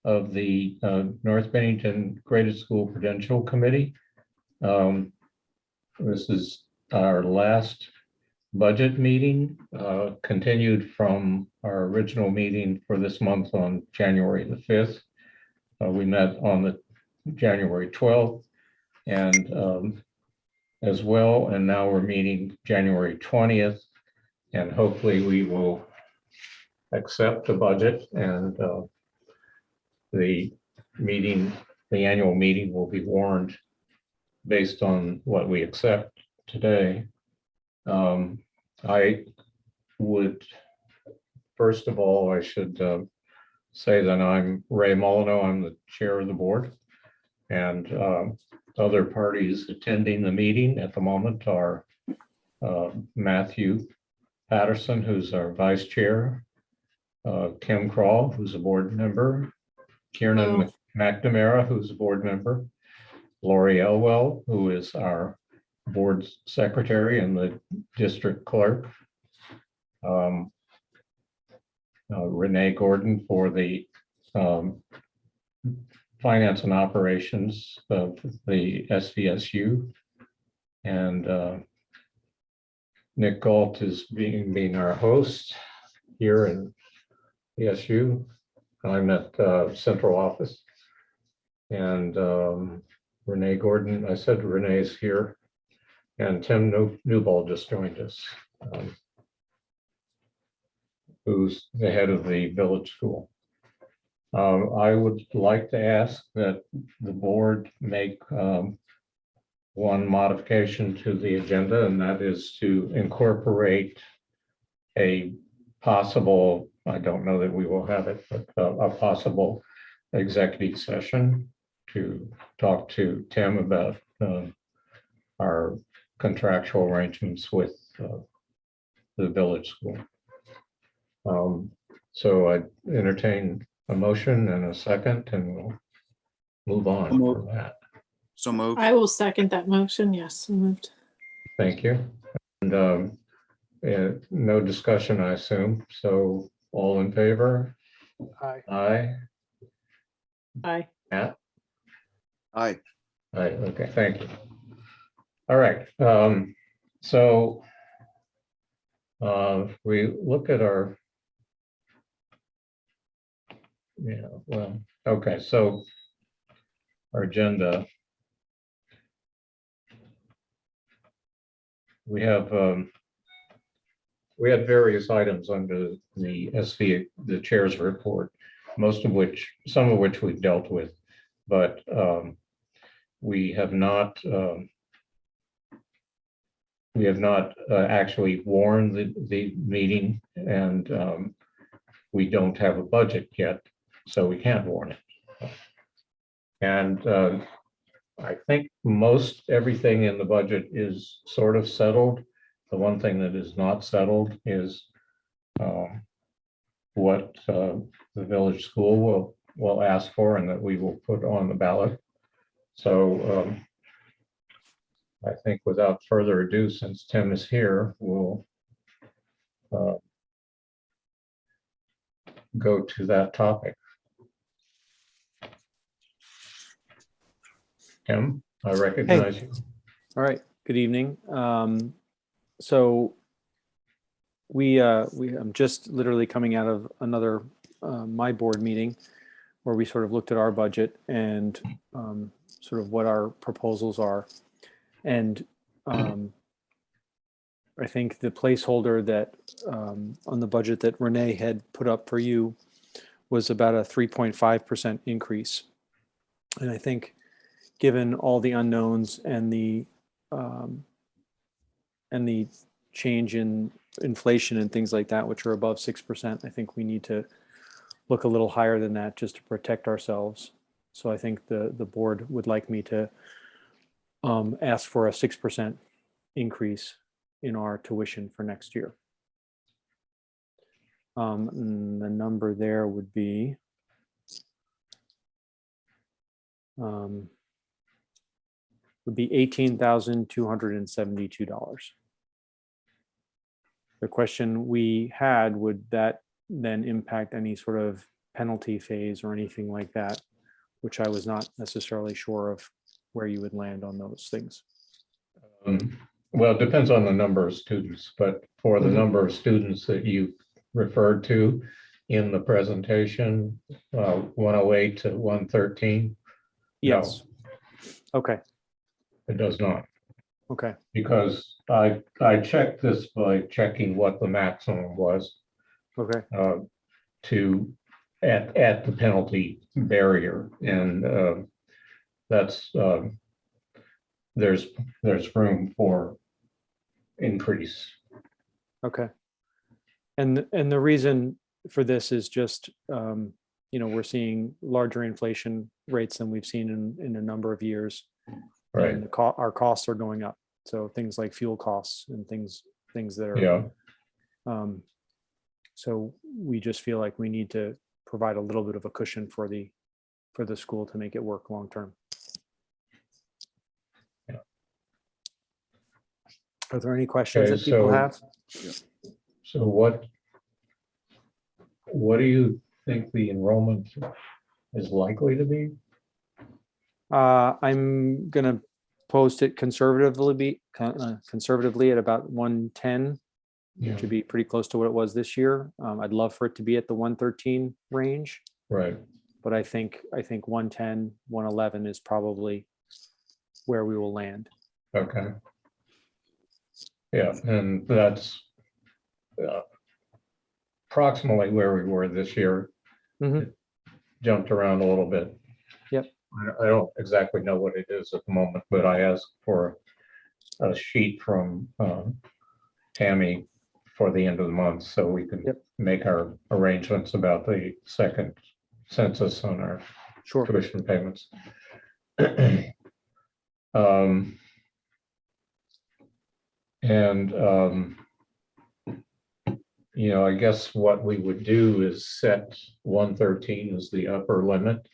of the North Bennington Graded School Prudential Committee. This is our last budget meeting, continued from our original meeting for this month on January the 5th. We met on the January 12th and as well, and now we're meeting January 20th, and hopefully we will accept the budget, and the annual meeting will be warned based on what we accept today. I would, first of all, I should say that I'm Ray Molyneux. I'm the chair of the board, and other parties attending the meeting at the moment are Matthew Patterson, who's our vice chair, Kim Crawl, who's a board member, Kiernan McNamara, who's a board member, Lori Elwell, who is our board secretary and the district clerk, Renee Gordon for the finance and operations of the SVSU, and Nick Galt is being our host here in ESU. I'm at central office, and Renee Gordon, I said Renee's here, and Tim Newball just joined us, who's the head of the village school. I would like to ask that the board make one modification to the agenda, and that is to incorporate a possible, I don't know that we will have it, but a possible executive session to talk to Tim about our contractual arrangements with the village school. So I entertain a motion and a second, and we'll move on from that. So moved. I will second that motion. Yes, so moved. Thank you. And no discussion, I assume. So all in favor? Aye. Aye. Aye. Matt? Aye. Aye. Okay, thank you. All right. So if we look at our, well, okay, so our agenda. We have we had various items under the the chair's report, some of which we've dealt with, but we have not actually warned the meeting, and we don't have a budget yet, so we can't warn it. And I think most everything in the budget is sort of settled. The one thing that is not settled is what the village school will ask for and that we will put on the ballot. So I think without further ado, since Tim is here, we'll go to that topic. Tim, I recognize you. All right. Good evening. So I'm just literally coming out of another my board meeting where we sort of looked at our budget and sort of what our proposals are. And I think the placeholder that on the budget that Renee had put up for you was about a 3.5% increase. And I think given all the unknowns and the change in inflation and things like that, which are above 6%, I think we need to look a little higher than that just to protect ourselves. So I think the board would like me to ask for a 6% increase in our tuition for next year. And the number there would be $18,272. The question we had, would that then impact any sort of penalty phase or anything like that, which I was not necessarily sure of where you would land on those things. Well, it depends on the number of students, but for the Mhm. number of students that you referred to in the presentation, 108 to 113, Yes. Okay. it does not. Okay. Because I checked this by checking what the maximum was Okay. to at the penalty barrier, and that's there's room for increase. Okay. And the reason for this is just, we're seeing larger inflation rates than we've seen in a number of years. Right. And our costs are going up. So things like fuel costs and things that are, Yeah. So we just feel like we need to provide a little bit of a cushion for the school to make it work long term. Yeah. Are there any questions Okay, that people so- have? So what do you think the enrollment is likely to be? I'm gonna post it conservatively at about 110, Yeah, which would be pretty close to what it was this year. I'd love for it to be at the 113 range, right. but I think 110, 111 is probably where we will land. Okay. Yeah, and that's approximately where we were this year. Mhm. Jumped around a little bit. Yep. I don't exactly know what it is at the moment, but I asked for a sheet from Tammy for the end of the month, so we can Yep. make our arrangements about the second census on our Sure. tuition payments. And I guess what we would do is set 113 as the upper limit.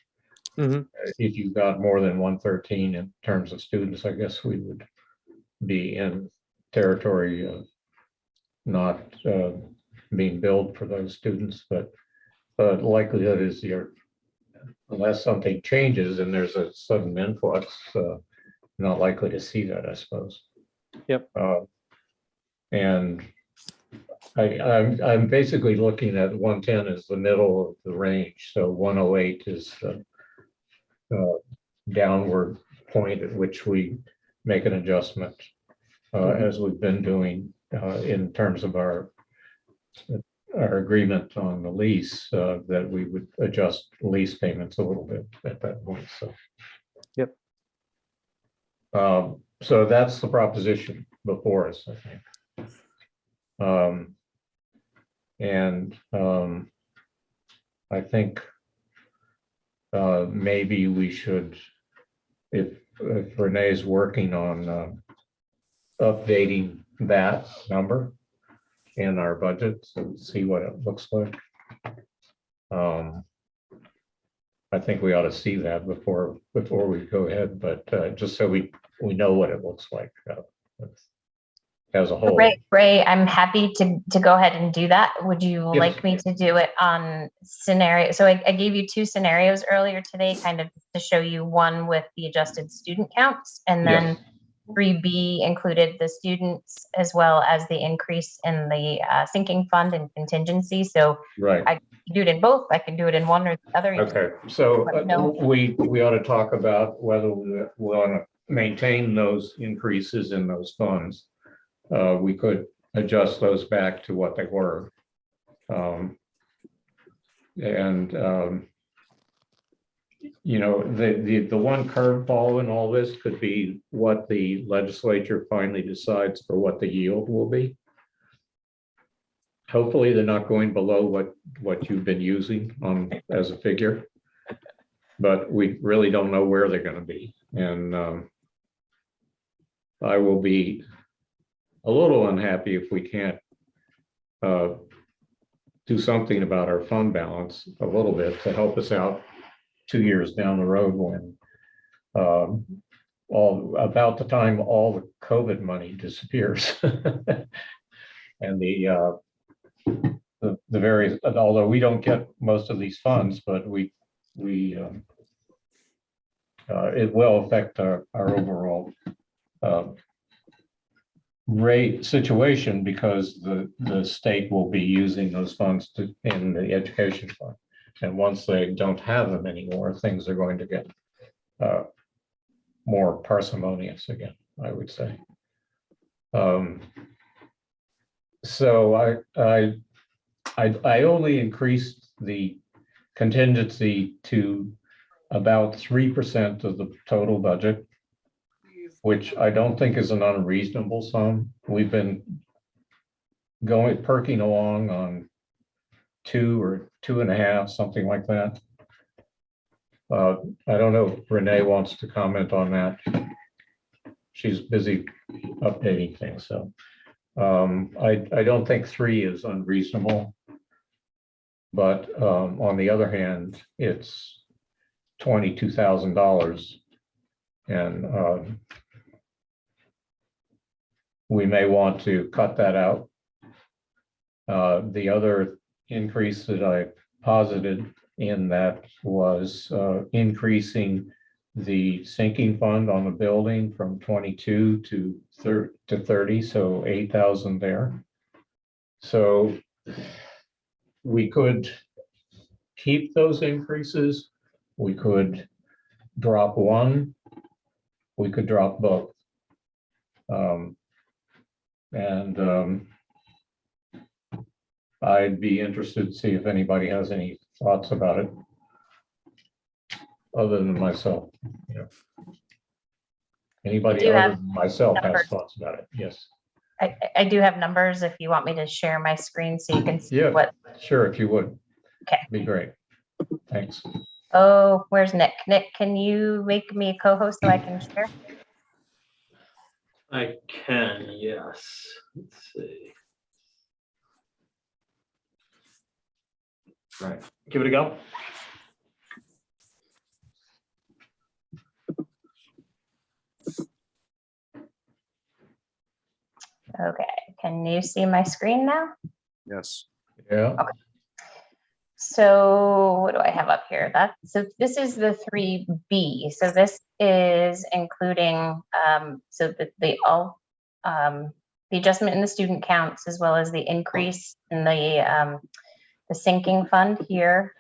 Mhm. If you got more than 113 in terms of students, I guess we would be in territory of not being billed for those students, but the likelihood is unless something changes and there's a sudden influx, not likely to see that, I suppose. Yep. And I'm basically looking at 110 as the middle of the range. So 108 is the downward point at which we make an adjustment, as we've been doing in terms of our agreement on the lease, that we would adjust lease payments a little bit at that point. So. Yep. So that's the proposition before us, I think. I think maybe we should, if Renee's working on updating that number in our budget, so see what it looks like. I think we ought to see that before we go ahead, but just so we know what it looks like as a whole. Ray, I'm happy to go ahead and do that. Would you Yes. like me to do it on scenario? So I gave you two scenarios earlier today, kind of to show you one with the adjusted student counts, and then Yes. 3B included the students as well as the increase in the sinking fund and contingency. So Right. I can do it in both. I can do it in one or the other. You Okay, so Let me know. we ought to talk about whether we want to maintain those increases in those funds. We could adjust those back to what they were. The one curveball in all this could be what the legislature finally decides for what the yield will be. Hopefully, they're not going below what you've been using on as a figure, but we really don't know where they're going to be. And I will be a little unhappy if we can't do something about our fund balance a little bit to help us out 2 years down the road when about the time all the COVID money disappears. And the the various, although we don't get most of these funds, but it will affect our overall rate situation, because the state will be using those funds in the education fund. And once they don't have them anymore, things are going to get more parsimonious again, I would say. So I only increased the contingency to about 3% of the total budget, which I don't think is an unreasonable sum. We've been perking along on 2 or 2.5, something like that. I don't know if Renee wants to comment on that. She's busy updating things, so I don't think 3 is unreasonable. But on the other hand, it's $22,000, and we may want to cut that out. The other increase that I posited in that was increasing the sinking fund on the building from 22 to 30, so 8,000 there. So we could keep those increases. We could drop one. We could drop both. I'd be interested to see if anybody has any thoughts about it, other than myself. You know, anybody Do you other have than myself has numbers? thoughts about it? Yes. I do have numbers if you want me to share my screen so you can see Yeah. what. Sure, if you would. Okay. Be great. Thanks. Oh, where's Nick? Nick, can you make me a co-host so I can share? I can, yes. Let's see. Right, give it a go. Okay, can you see my screen now? Yes. Yeah. So what do I have up here? So this is the 3B. So this is including so the adjustment in the student counts, as well as the increase in the sinking fund here,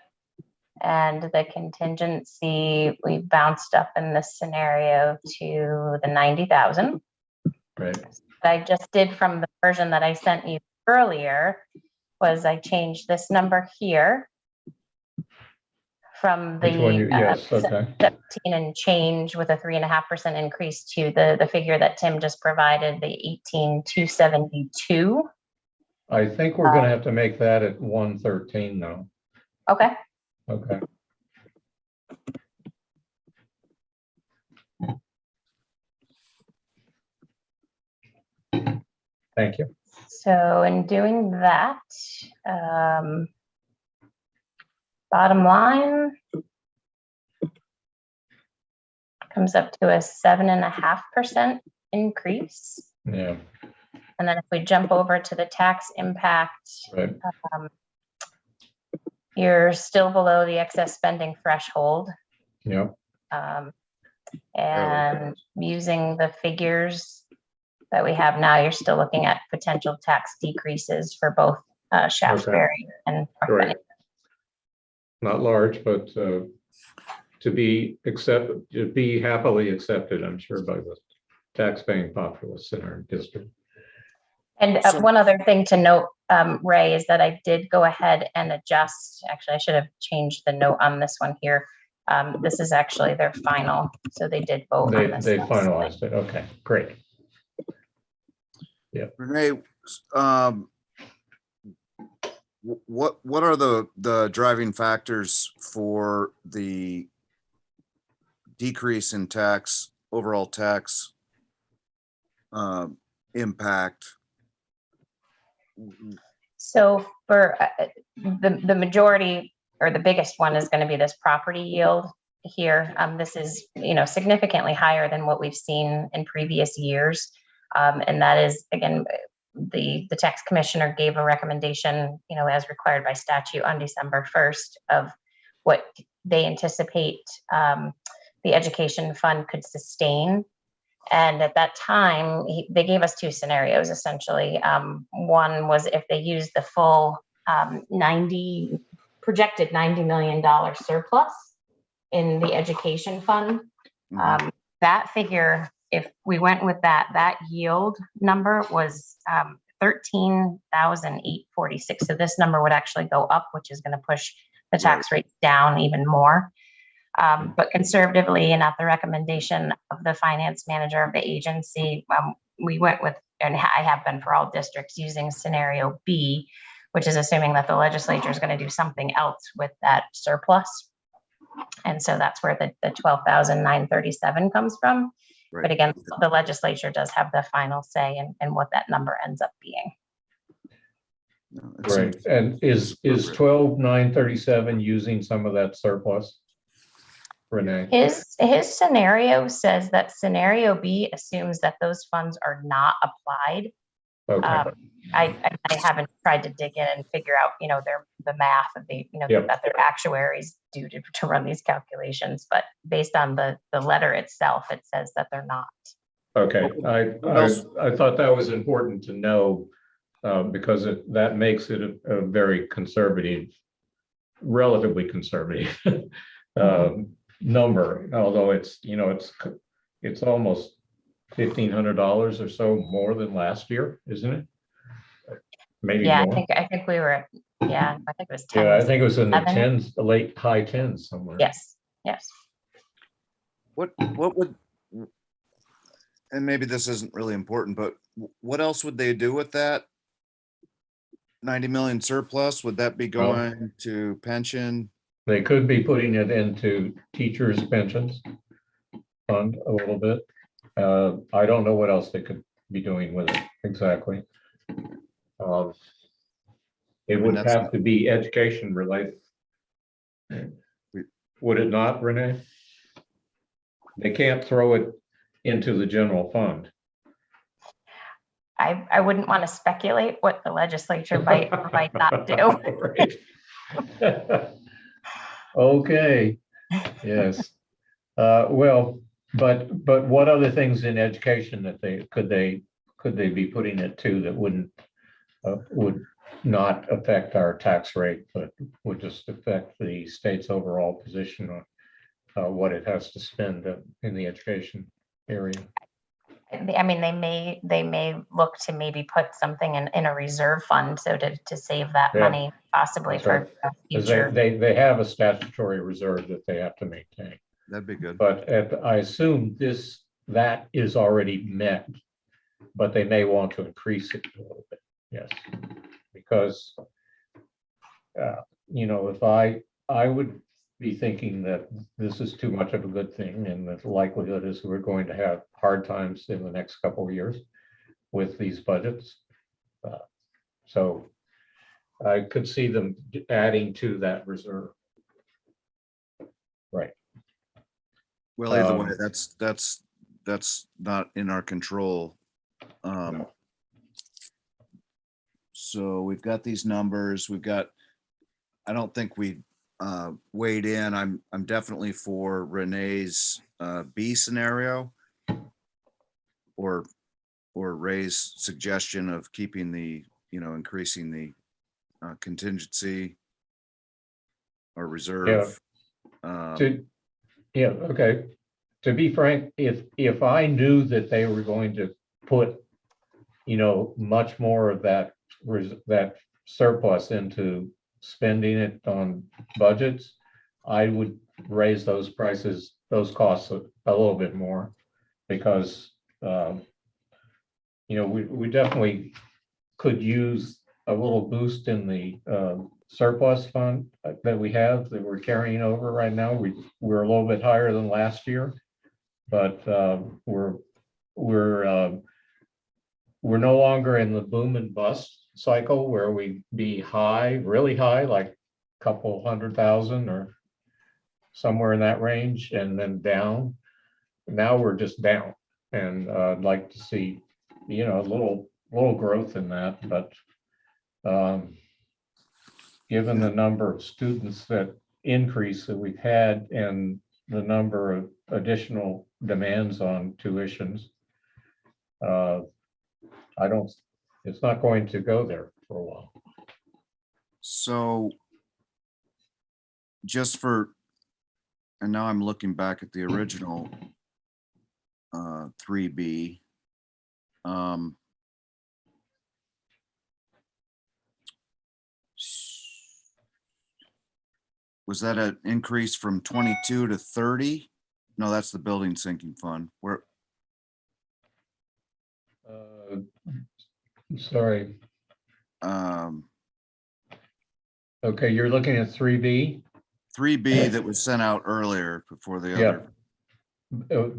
and the contingency we bounced up in this scenario to the 90,000. Right. What I just did from the version that I sent you earlier was I changed this number here from Which one? the Yes. Okay. 17 and change with a 3.5% increase to the figure that Tim just provided, the 18,272. I think we're going to have to make that at 113 though. Okay. Okay. Thank you. So in doing that, bottom line comes up to a 7.5% increase. Yeah. And then if we jump over to the tax impact, Right. you're still below the excess spending threshold. Yeah. And using the figures that we have now, you're still looking at potential tax decreases for both Shaftesbury and North Great. Bennington. Not large, but to be happily accepted, I'm sure, by the tax-paying populace in our district. And So- one other thing to note, Ray, is that I did go ahead and adjust. Actually, I should have changed the note on this one here. This is actually their final, so they did vote on this. They finalized it. Okay, great. Renee, what are the driving factors for the decrease in overall tax impact? So for the majority, or the biggest one, is going to be this property yield here. This is, significantly higher than what we've seen in previous years. And that is, again, the tax commissioner gave a recommendation, as required by statute on December 1st of what they anticipate the education fund could sustain. And at that time, they gave us two scenarios, essentially. One was if they used the full projected $90 million surplus in the education fund. That figure, if we went with that yield number was 13,846. So this number would actually go up, which is going to push the tax rate down even more. But conservatively, and at the recommendation of the finance manager of the agency, we went with, and I have been for all districts, using scenario B, which is assuming that the legislature is going to do something else with that surplus. And so that's where the 12,937 comes from. Right. But again, the legislature does have the final say in what that number ends up being. No, it Right, seems- and is 12,937 using some of that surplus? Renee? His scenario says that scenario B assumes that those funds are not applied. Okay, I haven't tried to dig in and figure out, the math of Yep. that their actuaries do to run these calculations, but based on the letter itself, it says that they're not. okay. What else? I thought that was important to know because that makes it a very conservative, relatively conservative number, although it's almost $1,500 or so more than last year, isn't it? Maybe Yeah, more. I think we were, I think it was 10. Yeah, I think it was in the 11. tens, the late high tens somewhere. Yes. What would, and maybe this isn't really important, but what else would they do with that 90 million surplus? Would that be going to pension? They could be putting it into teachers' pensions fund a little bit. I don't know what else they could be doing with it exactly. It would that's have not- to be education related. Would it not, Renee? They can't throw it into the general fund. I wouldn't want to speculate what the legislature might or might not do. Right. Okay, yes. Well, but what other things in education that could they be putting it to that would not affect our tax rate, but would just affect the state's overall position on what it has to spend in the education area? I mean, they may look to maybe put something in a reserve fund, so to save that Yeah, money possibly that's for right. a 'Cause future. they have a statutory reserve that they have to maintain. That'd be good. But I assume that is already met, but they may want to increase it a little bit, yes. Because, if I would be thinking that this is too much of a good thing, and the likelihood is we're going to have hard times in the next couple of years with these budgets. So I could see them adding to that reserve. Right. Well, either way, Um, that's not in our control. So we've got these numbers, I don't think we weighed in. I'm definitely for Renee's B scenario or Ray's suggestion of keeping increasing the contingency or reserve. Okay. To be frank, if I knew that they were going to put, much more of that surplus into spending it on budgets, I would raise those costs a little bit more, because, we definitely could use a little boost in the surplus fund that we have, that we're carrying over right now. We're a little bit higher than last year, but we're no longer in the boom and bust cycle where we be high, really high, like a couple 100,000 or somewhere in that range, and then down. Now we're just down, and I'd like to see, a little little growth in that, but given the number of students that increase that we've had and the number of additional demands on tuitions, it's not going to go there for a while. So just for, and now I'm looking back at the original 3B. Was that an increase from 22 to 30? No, that's the building sinking fund. Where, Sorry. um, Okay, you're looking at 3B? 3B that was sent out earlier before the Yeah. other.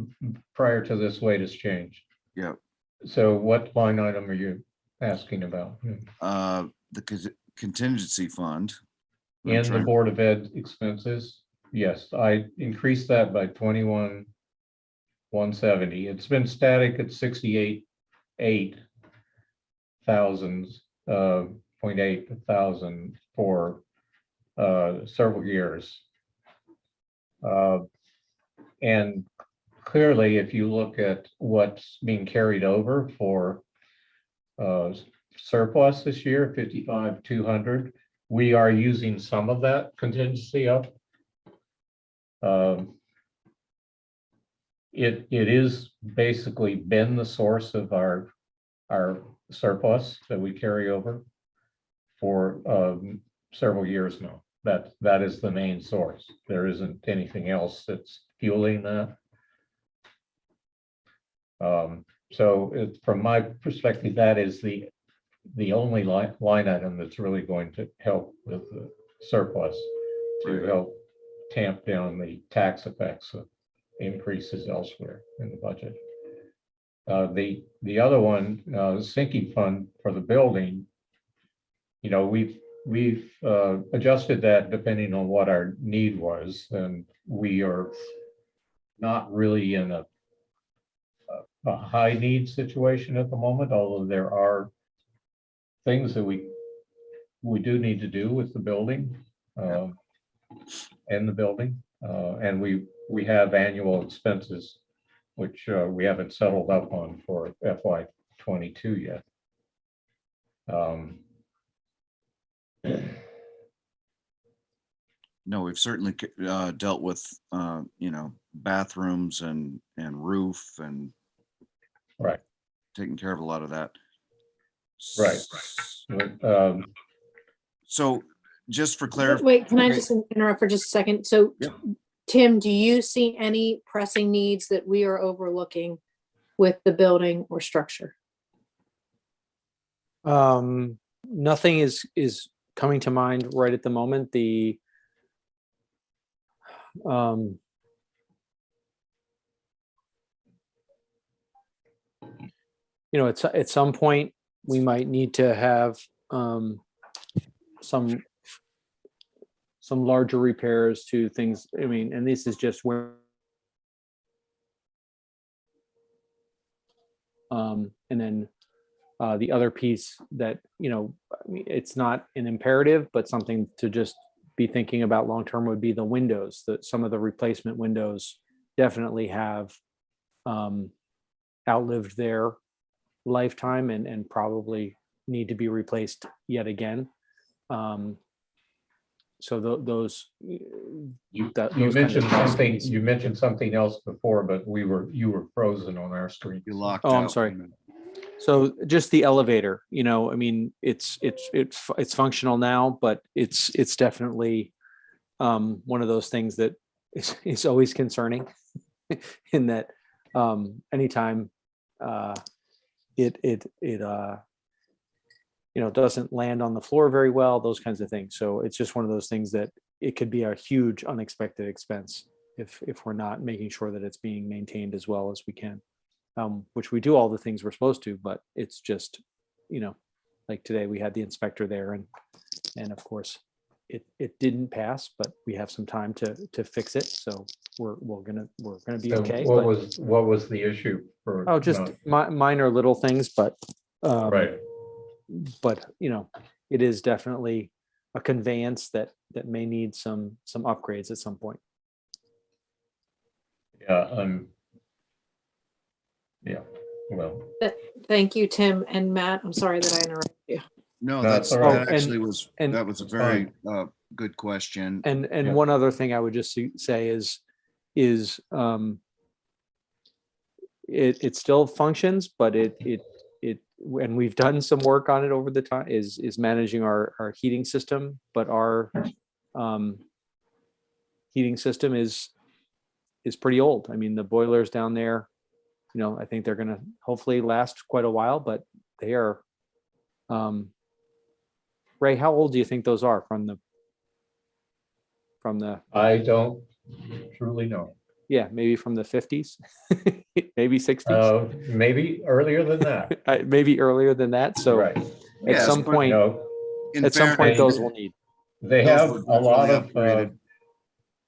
Prior to this latest change. Yep. So what line item are you asking about? The contingency fund. I'm In the trying- Board of Ed expenses, yes, I increased that by 21,170. It's been static at 68,800, 0.8 for several years. And clearly, if you look at what's being carried over for surplus this year, 55,200, we are using some of that contingency up. It is basically been the source of our surplus that we carry over for several years now. That is the main source. There isn't anything else that's fueling that. So from my perspective, that is the only line item that's really going to help with the surplus to Right. help tamp down the tax effects of increases elsewhere in the budget. The other one, sinking fund for the building, you know, we've adjusted that depending on what our need was, and we are not really in a high need situation at the moment, although there are things that we do need to do with the building and the building, and we have annual expenses which we haven't settled up on for FY22 yet. No, we've certainly dealt with, you know, bathrooms and roof and Right. taking care of a lot of that. Right. But, So just for clarity, Wait, can I just interrupt for just a second? So Yeah. Tim, do you see any pressing needs that we are overlooking with the building or structure? Nothing is coming to mind right at the moment. You know, at some point we might need to have some larger repairs to things. I mean, and this is just where and then the other piece that, you know, I mean, it's not an imperative, but something to just be thinking about long term would be the windows. That some of the replacement windows definitely have outlived their lifetime and probably need to be replaced yet again. So those you those kinds mentioned of something. things. You mentioned something else before, but you were frozen on our screen. you locked Oh, I'm out. sorry. So just the elevator, you know, I mean, it's functional now, but it's definitely one of those things that is always concerning in that anytime it you know, doesn't land on the floor very well, those kinds of things. So it's just one of those things that it could be a huge unexpected expense if we're not making sure that it's being maintained as well as we can. Which we do all the things we're supposed to, but it's just, you know, like today we had the inspector there and of course it didn't pass, but we have some time to fix it. So we're gonna be So okay. what but- was the issue for? Oh, just minor little things, but Right. But, you know, it is definitely a conveyance that may need some upgrades at some point. Yeah, yeah, well, Thank you, Tim and Matt. I'm sorry that I interrupted you. No, No, that's, it's all right. that actually was, and- that was a It's very good question. And Yeah. one other thing I would just say is it still functions, but it and we've done some work on it over the time, is managing our heating system, but our heating system is pretty old. I mean, the boilers down there, you know, I think they're gonna hopefully last quite a while, but they are, Ray, how old do you think those are from the I don't truly know. yeah, maybe from the 50s, maybe 60s, Maybe earlier than that. maybe earlier than that. So Right. at Yes, some but You point, know, in at some point, fairness, those will need. they Those have were a lot definitely of, upgraded.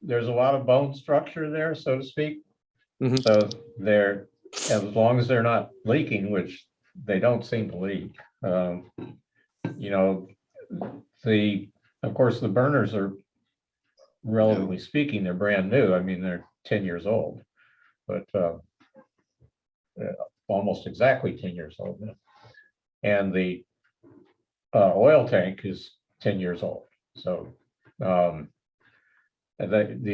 there's a lot of bone structure there, so to speak. Mhm. So they're, as long as they're not leaking, which they don't seem to leak. You know, of course, the burners are, relatively speaking, they're brand new. I mean, they're 10 years old, but almost exactly 10 years old now. And the oil tank is 10 years old. So the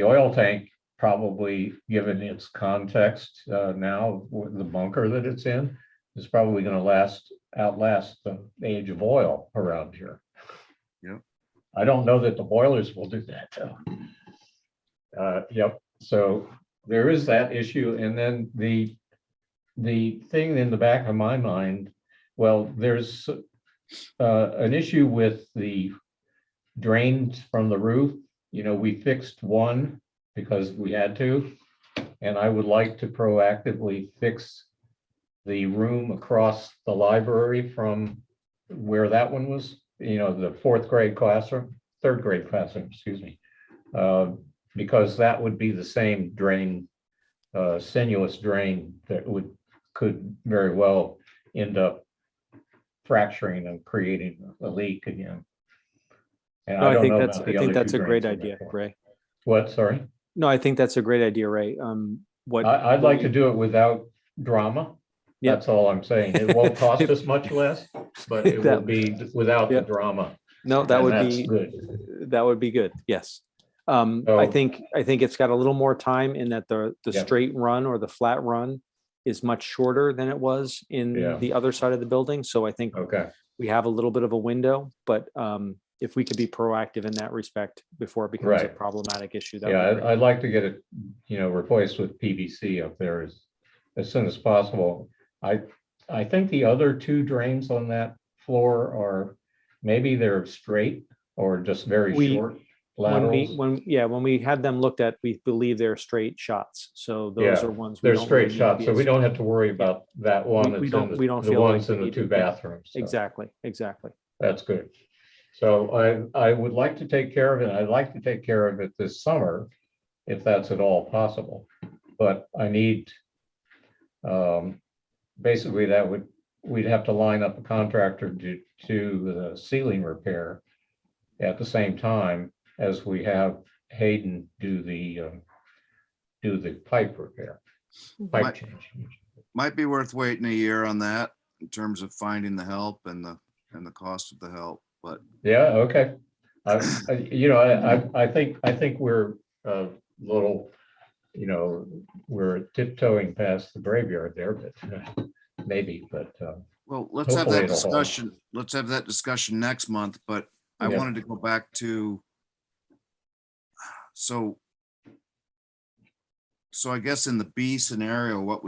oil tank, probably given its context now with the bunker that it's in, is probably going to outlast the age of oil around here. Yep. I don't know that the boilers will do that though. Yep. So there is that issue, and then the thing in the back of my mind, well, there's an issue with the drains from the roof. You know, we fixed one because we had to, and I would like to proactively fix the room across the library from where that one was, you know, the third grade classroom, excuse me. Because that would be the same drain, sinuous drain that could very well end up fracturing and creating a leak again. And No, I don't think know that's, about I the think other that's two a great drains in that idea, corner. Ray. What, sorry? No, I think that's a great idea, Ray. What I'd like to do it without drama. Yep. That's all I'm saying. It won't cost us much less, but it will That- be without the Yep. drama. No, that And would that's be good. that would be good. Yes. I So- think it's got a little more time in that the Yep. straight run or the flat run is much shorter than it was in Yeah. the other side of the building. So I think Okay, we have a little bit of a window, but if we could be proactive in that respect before it becomes a Right. problematic issue, that yeah, would be great. I'd like to get it, you know, replaced with PVC up there as soon as possible. I think the other two drains on that floor are, maybe they're straight or just very We- short laterals. When we had them looked at, we believe they're straight shots. So those Yeah, are ones we They're don't straight really need to shots, be so we as- don't have to worry about that one. we that's don't- in we don't the feel like ones we in the need two to- yeah, bathrooms. so Exactly. That's good. So I would like to take care of it. I'd like to take care of it this summer, if that's at all possible. But I need, basically we'd have to line up a contractor to the ceiling repair at the same time as we have Hayden do the pipe repair, pipe Might- change. Might be worth waiting a year on that in terms of finding the help and the cost of the help, but Yeah, okay. You know, I think we're a little, you know, we're tiptoeing past the graveyard there, but maybe, but well, let's have Hopefully that it'll hold. discussion. Let's have that discussion next month, but I Yeah. wanted to go back to, so I guess in the B scenario, what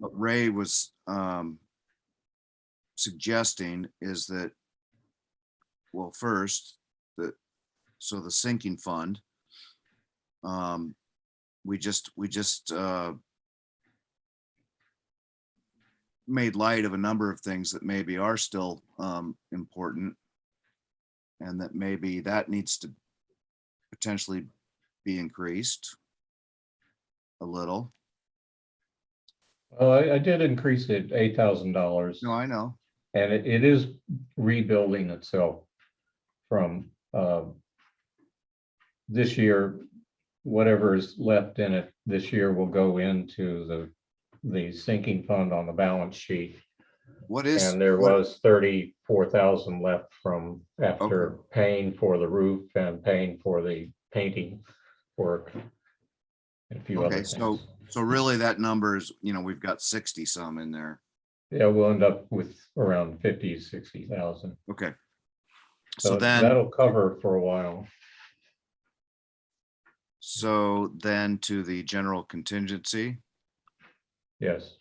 Ray was suggesting is that, well, first, so the sinking fund, we just made light of a number of things that maybe are still important, and that maybe that needs to potentially be increased a little. Well, I did increase it $8,000, No, I know. and it is rebuilding itself from this year. Whatever is left in it this year will go into the sinking fund on the balance sheet. What is, And there what- was 34,000 left from after paying for the roof and paying for the painting work. And a few other okay, things. so really that number is, we've got 60 some in there. Yeah, we'll end up with around 50, 60,000. Okay. So So then, that'll cover for a while. so then to the general contingency, Yes.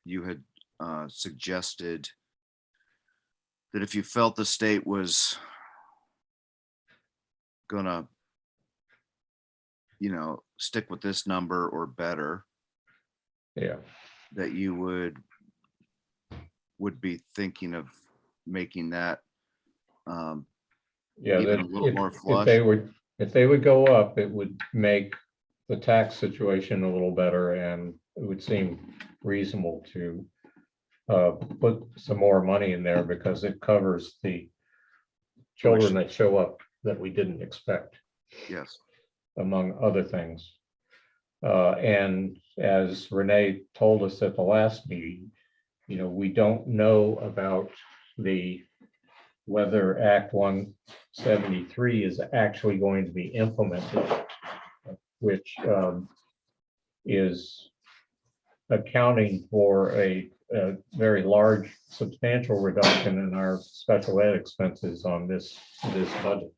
you had suggested that if you felt the state was gonna, stick with this number or better, Yeah. that you would be thinking of making that Yeah, even that a little more if flush. if they would go up, it would make the tax situation a little better, and it would seem reasonable to put some more money in there because it covers the children that show up that we didn't expect, Yes. among other things. And as Renee told us at the last meeting, we don't know about whether Act 173 is actually going to be implemented, which is accounting for a very large, substantial reduction in our special ed expenses on this budget.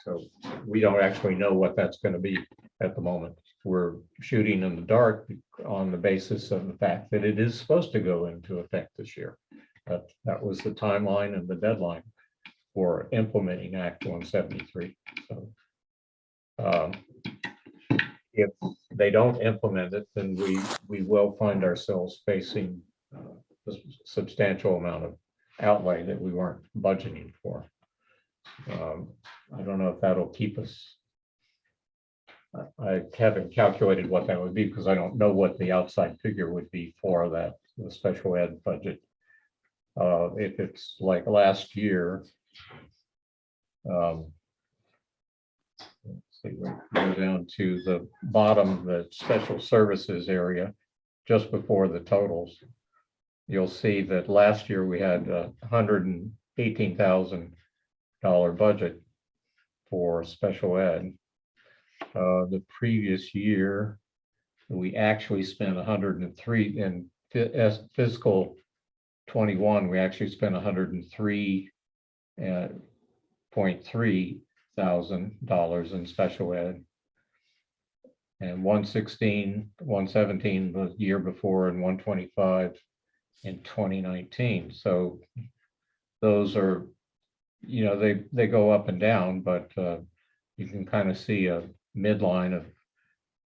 So we don't actually know what that's going to be at the moment. We're shooting in the dark on the basis of the fact that it is supposed to go into effect this year. That was the timeline and the deadline for implementing Act 173. So if they don't implement it, then we will find ourselves facing a substantial amount of outlay that we weren't budgeting for. I don't know if that'll keep us. I haven't calculated what that would be because I don't know what the outside figure would be for that, the special ed budget. If it's like last year, let's see, we go down to the bottom, the special services area, just before the totals. You'll see that last year we had $118,000 budget for special ed. The previous year, we actually spent 103 in fiscal 21. We actually spent 103.3 thousand dollars in special ed, and 117 the year before, and 125 in 2019. So those are, they go up and down, but you can kind of see a midline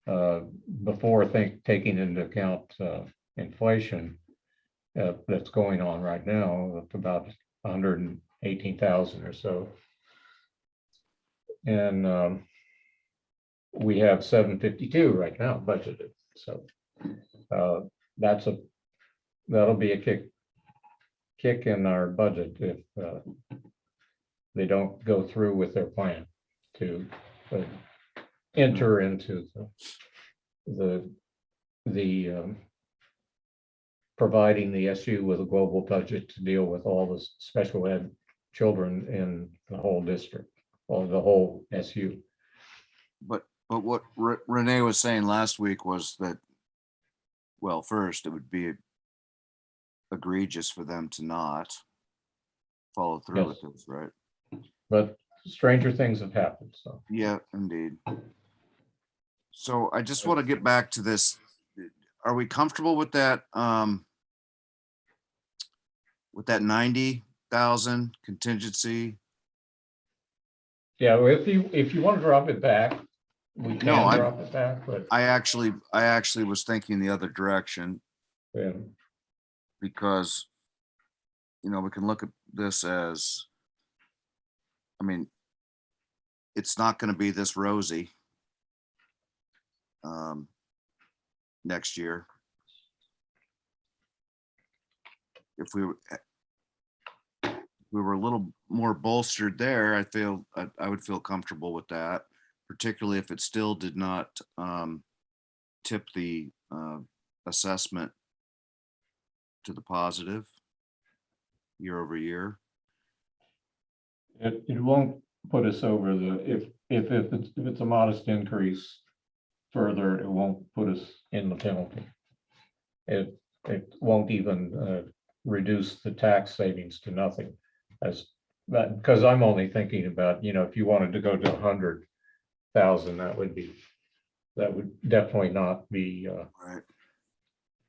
of before taking into account inflation that's going on right now of about 118,000 or so. And we have 752 right now budgeted. So that'll be a kick in our budget if they don't go through with their plan to enter into the providing the SU with a global budget to deal with all the special ed children in the whole district, or the whole SU. But what Renee was saying last week was that, well, first, it would be egregious for them to not follow through with this, right? But stranger things have happened, so. Yeah, indeed. So I just want to get back to this. Are we comfortable with that? With that 90,000 contingency? Yeah, well, if you want to drop it back, we can No, drop it back, but I actually was thinking the other direction, yeah, because, we can look at this as, I mean, it's not going to be this rosy. next year. If we were a little more bolstered there, I would feel comfortable with that, particularly if it still did not tip the assessment to the positive year over year. It won't put us over if it's a modest increase further, it won't put us in the penalty. It won't even reduce the tax savings to nothing. As that, because I'm only thinking about, if you wanted to go to 100,000, that would definitely not be Right.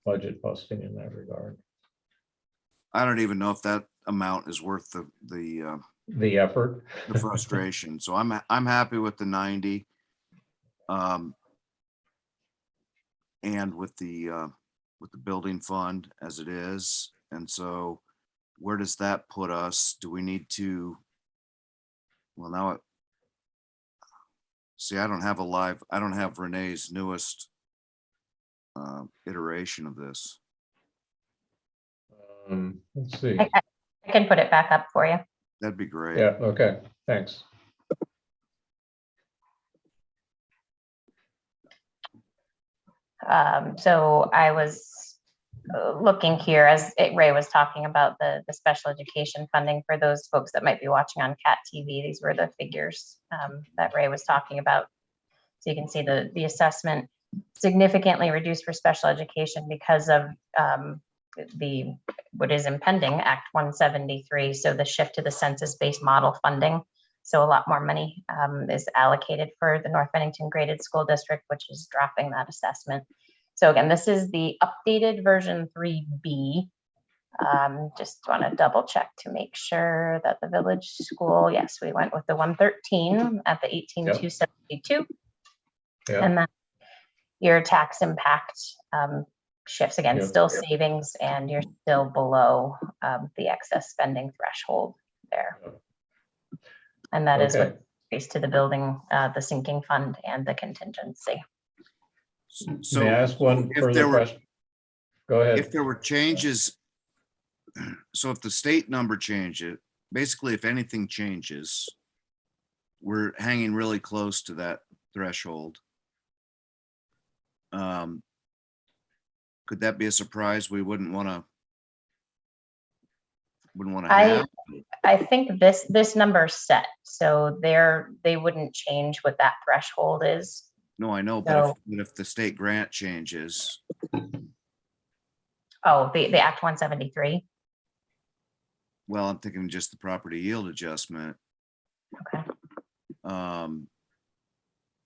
budget busting in that regard. I don't even know if that amount is worth the The effort. frustration. So I'm happy with the 90. And with the building fund as it is. And so where does that put us? Do we need to? Well, now see, I don't have Renee's newest iteration of this. Let's see. I can put it back up for you. That'd be great. Yeah, okay, thanks. So I was looking here as Ray was talking about the special education funding for those folks that might be watching on CAT TV. These were the figures that Ray was talking about. So you can see the assessment significantly reduced for special education because of what is impending Act 173. So the shift to the census-based model funding. So a lot more money is allocated for the North Bennington Graded School District, which is dropping that assessment. So again, this is the updated version 3B. Just want to double check to make sure that the village school, yes, we went with the 113 at the 18,272. Yeah. And then your tax impact shifts again, Yep. still savings, and you're still below the excess spending threshold there. And that is what increase to the building, the sinking fund and the contingency. So May I ask one if further there were- question? Go ahead. If there were changes, so if the state number changes, basically if anything changes, we're hanging really close to that threshold. Could that be a surprise we wouldn't want to have? I think this number's set, so they wouldn't change what that threshold is. No, I know, but if the state grant changes, Oh, the Act 173. well, I'm thinking just the property yield adjustment. Okay.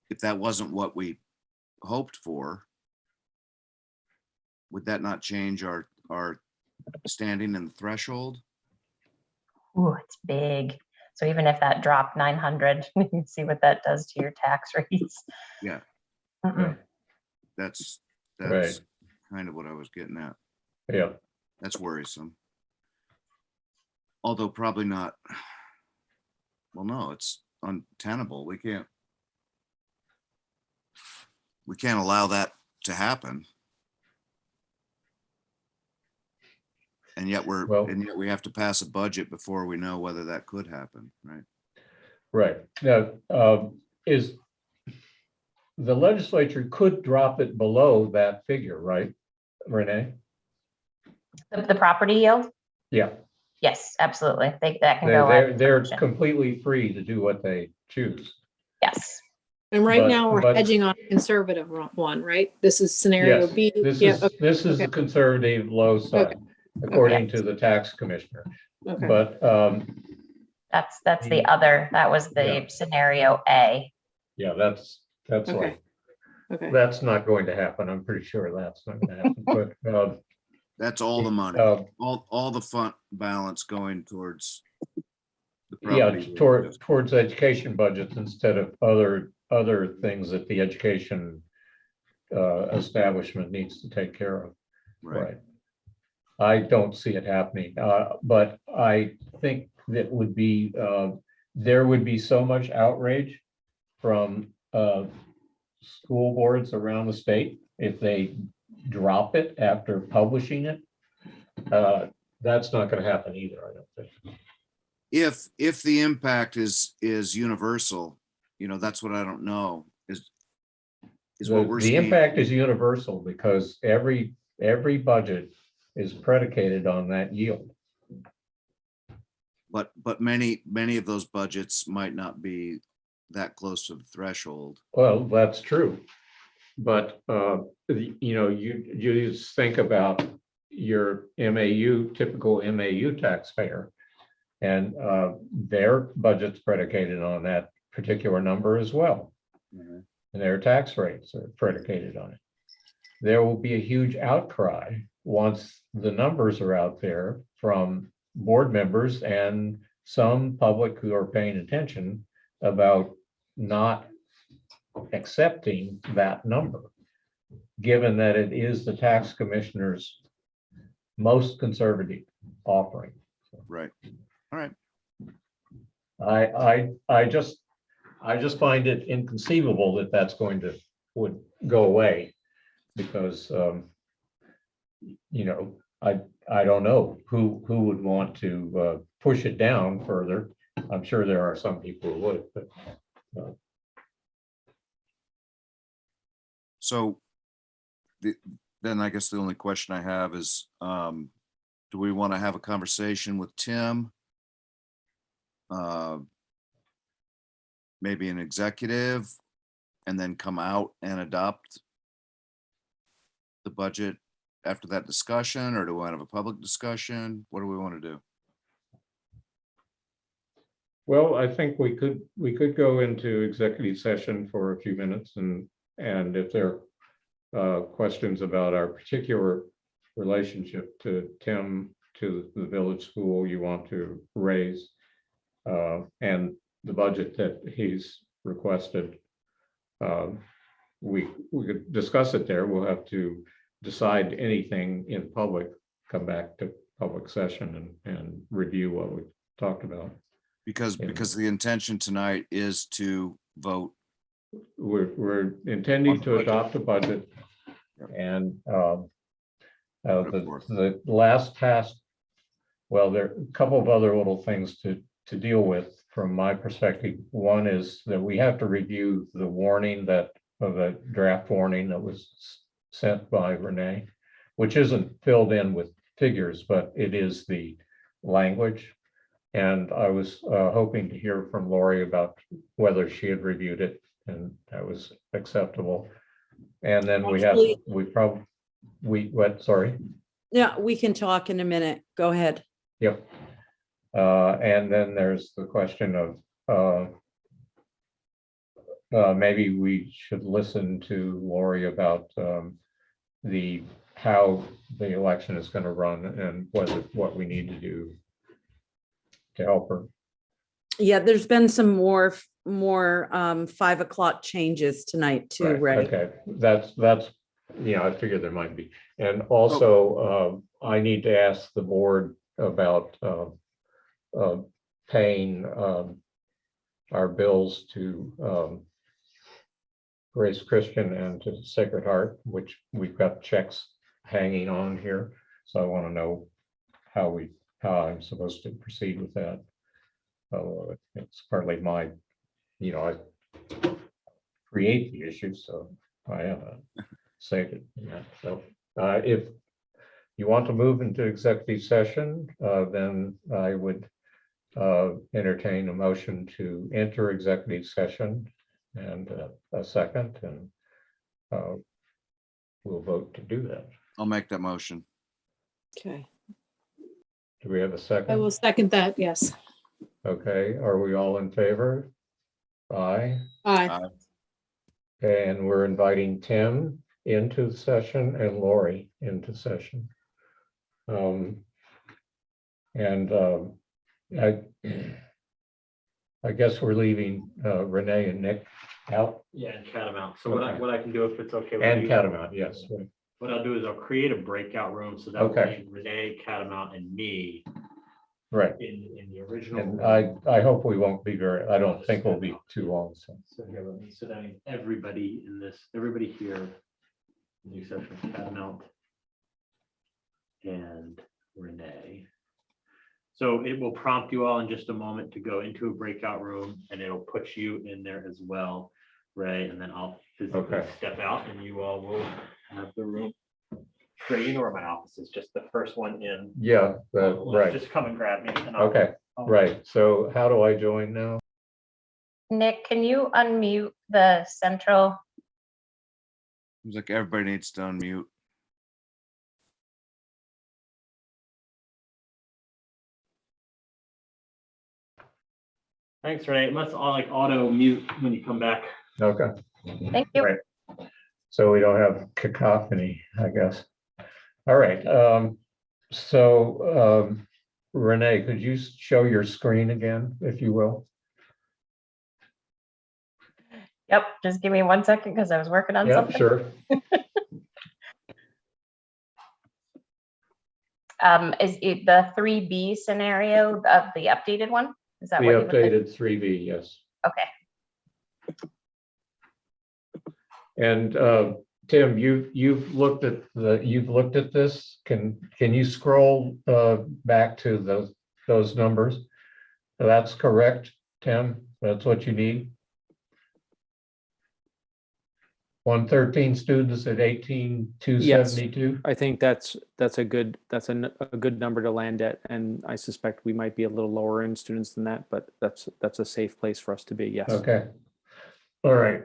If that wasn't what we hoped for, would that not change our standing in the threshold? Ooh, it's big. So even if that dropped 900, you can see what that does to your tax rates. Yeah. Mm-mm. That's Right. kind of what I was getting at. Yeah, That's worrisome. Although probably not. Well, no, it's untenable. We can't allow that to happen. And yet we have to pass a budget before we know whether that could happen, right? right. Now, is the legislature could drop it below that figure, right, Renee? The property yield? Yeah, Yes, absolutely. That can go. they're completely free to do what they choose. Yes. And right But- now we're but- hedging on a conservative one, right? This is scenario Yes, B. this Yeah, is okay. the conservative low side, according to the tax commissioner. Okay. But That's the other, that was the Yeah. scenario A. yeah, that's Okay. like, Okay. that's not going to happen. I'm pretty sure that's not going to happen. But That's all the money, all the fund balance going towards the yeah, property yield. towards education budgets instead of other things that the education establishment needs to take care of. Right. I don't see it happening, but I think that there would be so much outrage from school boards around the state if they drop it after publishing it, that's not gonna happen either, I don't think. If the impact is universal, you know, that's what I don't know, is what we're The seeing. impact is universal because every budget is predicated on that yield. But many of those budgets might not be that close to the threshold. Well, that's true. But, you know, you just think about your MAU, typical MAU taxpayer. And their budget's predicated on that particular number as well. Mhm. And their tax rates are predicated on it. There will be a huge outcry once the numbers are out there from board members and some public who are paying attention about not accepting that number, given that it is the tax commissioner's most conservative offering. Right. All right. I just find it inconceivable that that's would go away because, you know, I don't know who would want to push it down further. I'm sure there are some people who would, but So then I guess the only question I have is, do we want to have a conversation with Tim? Maybe an executive, and then come out and adopt the budget after that discussion, or do we want to have a public discussion? What do we want to do? well, I think we could go into executive session for a few minutes and if there are questions about our particular relationship to Tim, to the village school you want to raise, and the budget that he's requested, we could discuss it there. We'll have to decide anything in public, come back to public session and review what we talked about. Because Yeah. the intention tonight is to vote. We're intending to adopt a budget Yep. and Of the course. last task, well, there are a couple of other little things to deal with from my perspective. One is that we have to review the warning of the draft warning that was sent by Renee, which isn't filled in with figures, but it is the language. And I was hoping to hear from Lori about whether she had reviewed it and that was acceptable. And then Actually- sorry. Yeah, we can talk in a minute. Go ahead. Yep. And then there's the question of maybe we should listen to Lori about how the election is going to run and what we need to do to help her. Yeah, there's been some more 5 o'clock changes tonight too, Ray. Okay, that's, I figured there might be. And also, I need to ask the board about paying our bills to Grace Christian and to Sacred Heart, which we've got checks hanging on here. So I want to know how I'm supposed to proceed with that. It's partly my, I create the issue, so I have a say in that. So if you want to move into executive session, then I would entertain a motion to enter executive session and a second, and we'll vote to do that. I'll make that motion. Okay. Do we have a second? I will second that, yes. Okay, are we all in favor? Aye. Aye. Okay, and we're inviting Tim into the session and Lori into session. I guess we're leaving Renee and Nick out Yeah, and Catamount. So Okay. what I can do if it's okay with and you, Catamount, yes. what I'll do is I'll create a breakout room so that Okay. way Renee, Catamount, and me Right, in the original. and room. I hope we won't be I don't think we'll be too long, so. So here, let me sit down. Everybody here the exception of Catamount and Renee. So it will prompt you all in just a moment to go into a breakout room, and it'll put you in there as well, Ray, and then I'll physically Okay. step out and you all will have the room. Ray, you know where my office is, just the first one in. Yeah, right, Just come and grab me. And I'll- okay, right. So how do I join now? Nick, can you unmute the central? Seems like everybody needs to unmute. Thanks, Ray. It must all like auto mute when you come back. Okay, Thank you. right. So we don't have cacophony, I guess. All right, Renee, could you show your screen again, if you will? Yep, just give me 1 second because I was working on Yeah, something. sure. Is it the 3B scenario of the updated one? Is that The what you would like? updated 3B, yes. Okay. And Tim, you've looked at this. Can you scroll back to those numbers? That's correct, Tim. That's what you need. 113 students at 18,272. I think that's a good number to land at, and I suspect we might be a little lower in students than that, but that's a safe place for us to be. Yes. Okay. All right.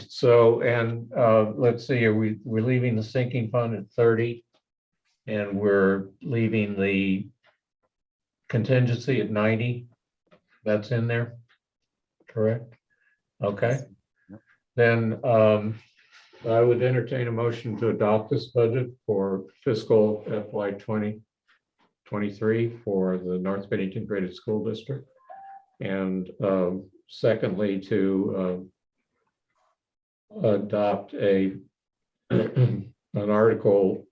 So, and let's see, we're leaving the sinking fund at 30, and we're leaving the contingency at 90. That's in there, correct? Okay. Then I would entertain a motion to adopt this budget for fiscal FY 2023 for the North Bend Integrated School District. And secondly, to adopt an article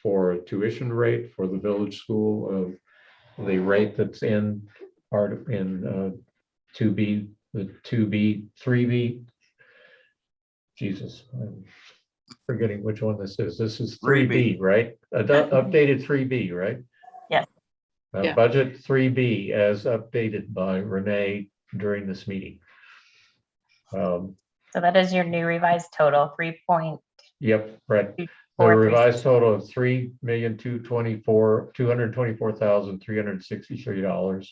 for a tuition rate for the village school of the rate that's in 2B, the 2B, 3B. Jesus, I'm forgetting which one this is. This is 3B, right? Updated 3B, right? Yes. Yeah. Budget 3B as updated by Renee during this meeting. So that is your new revised total, 3.436. Yep, right. The revised total of $3,224,363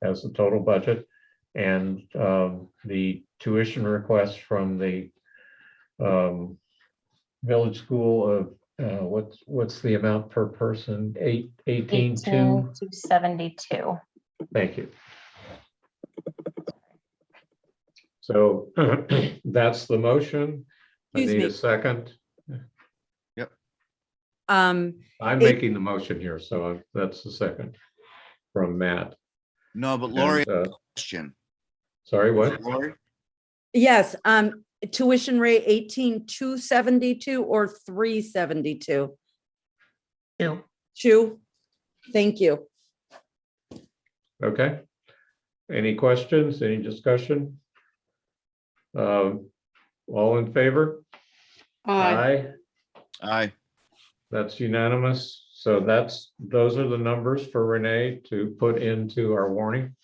as the total budget. And the tuition request from the village school of what's the amount per person? 18,272. 18,272. Thank you. So that's the motion. I Excuse need me. a second. Um, I'm making the motion here, so that's the second from Matt. No, but Lori, And, question. sorry, what? Lori? yes, tuition rate 18,272 or 372? Two. 2. Thank you. Okay. Any questions, any discussion? All in favor? Aye. Aye. That's unanimous. So those are the numbers for Renee to put into our warning.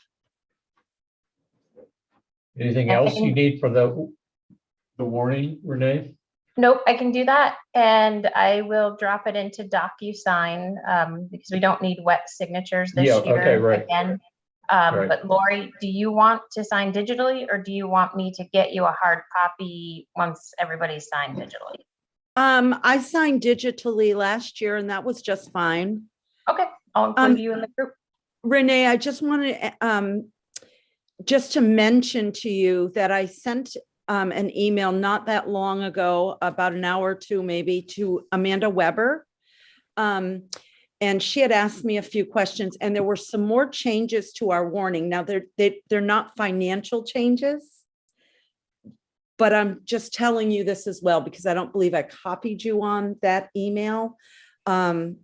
Anything else you need for the warning, Renee? Nope, I can do that. And I will drop it into DocuSign because we don't need wet signatures this Yeah, year. okay, right. Again. Right. But Lori, do you want to sign digitally or do you want me to get you a hard copy once everybody's signed digitally? I signed digitally last year and that was just fine. Okay, I'll include you in the group. Renee, I just wanted just to mention to you that I sent an email not that long ago, about an hour or two maybe, to Amanda Weber. And she had asked me a few questions and there were some more changes to our warning. Now they're not financial changes, but I'm just telling you this as well because I don't believe I copied you on that email. I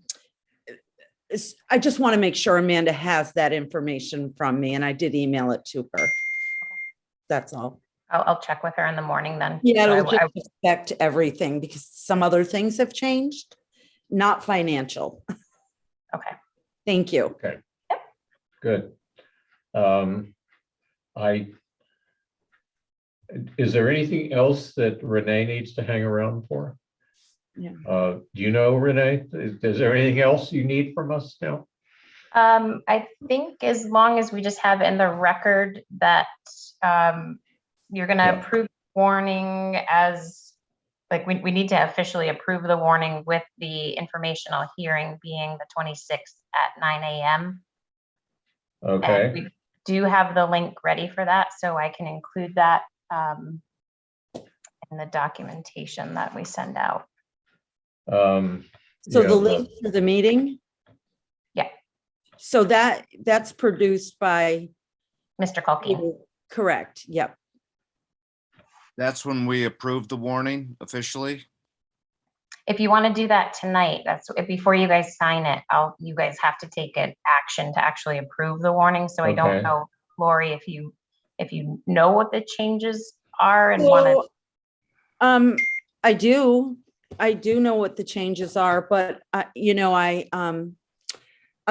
just want to make sure Amanda has that information from me and I did email it to her. That's all. I'll check with her in the morning then. Yeah, So it'll I- just affect everything because some other things have changed, not financial. Okay. Thank you. Good. Is there anything else that Renee needs to hang around for? Yeah. Do you know, Renee, is there anything else you need from us now? I think as long as we just have in the record that you're gonna Yeah. approve warning as, like, we need to officially approve the warning with the informational hearing being the 26th at 9 a.m. And Okay, we do have the link ready for that, so I can include that in the documentation that we send out. So yeah, the link for the meeting? Yeah. So that's produced by, Mr. Culkey. correct, yep. That's when we approve the warning officially. If you want to do that tonight, that's before you guys sign it. You guys have to take an action to actually approve the warning. So I Okay. don't know, Lori, if you know what the changes are and want to. So, I do know what the changes are, but I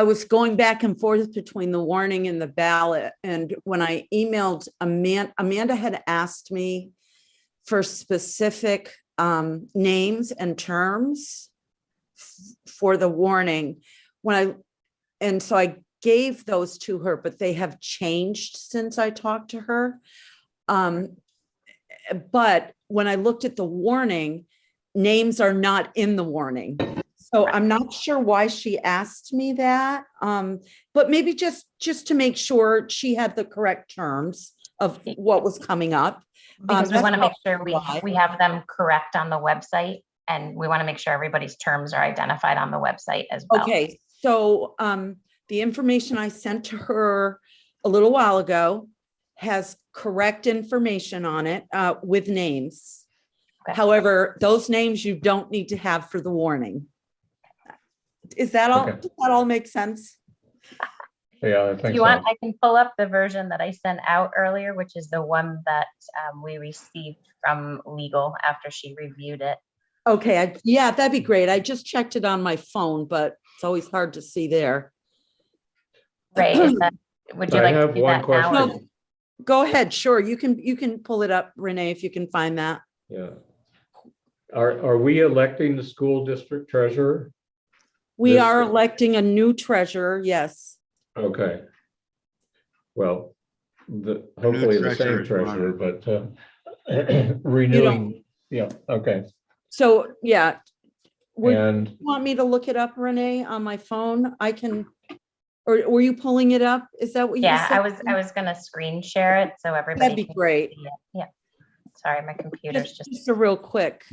was going back and forth between the warning and the ballot. And when I emailed Amanda had asked me for specific names and terms for the warning and so I gave those to her, but they have changed since I talked to her. But when I looked at the warning, names are not in the warning. So I'm not sure why she asked me that. But maybe just to make sure she had the correct terms of what was coming up. Because we that's want to make sure why. we have them correct on the website, and we want to make sure everybody's terms are identified on the website as well. Okay, so the information I sent to her a little while ago has correct information on it with names. Okay. However, those names you don't need to have for the warning. Is that all? Okay. Does that all make sense? yeah, I If think you so. want, I can pull up the version that I sent out earlier, which is the one that we received from legal after she reviewed it. Okay, yeah, that'd be great. I just checked it on my phone, but it's always hard to see there. Right, would you I like to have do one that now? or- question. Go ahead, sure. You can pull it up, Renee, if you can find that. Yeah. Are we electing the school district treasurer? We This- are electing a new treasurer, yes. Okay. Well, hopefully the same treasurer is treasurer, but renewing, yeah, okay. So, yeah. And Want me to look it up, Renee, on my phone? I can, or were you pulling it up? Is that what you Yeah, said? I was gonna screen share it so everybody. That'd be can great. see it. Yeah. Sorry, my computer's Just a real quick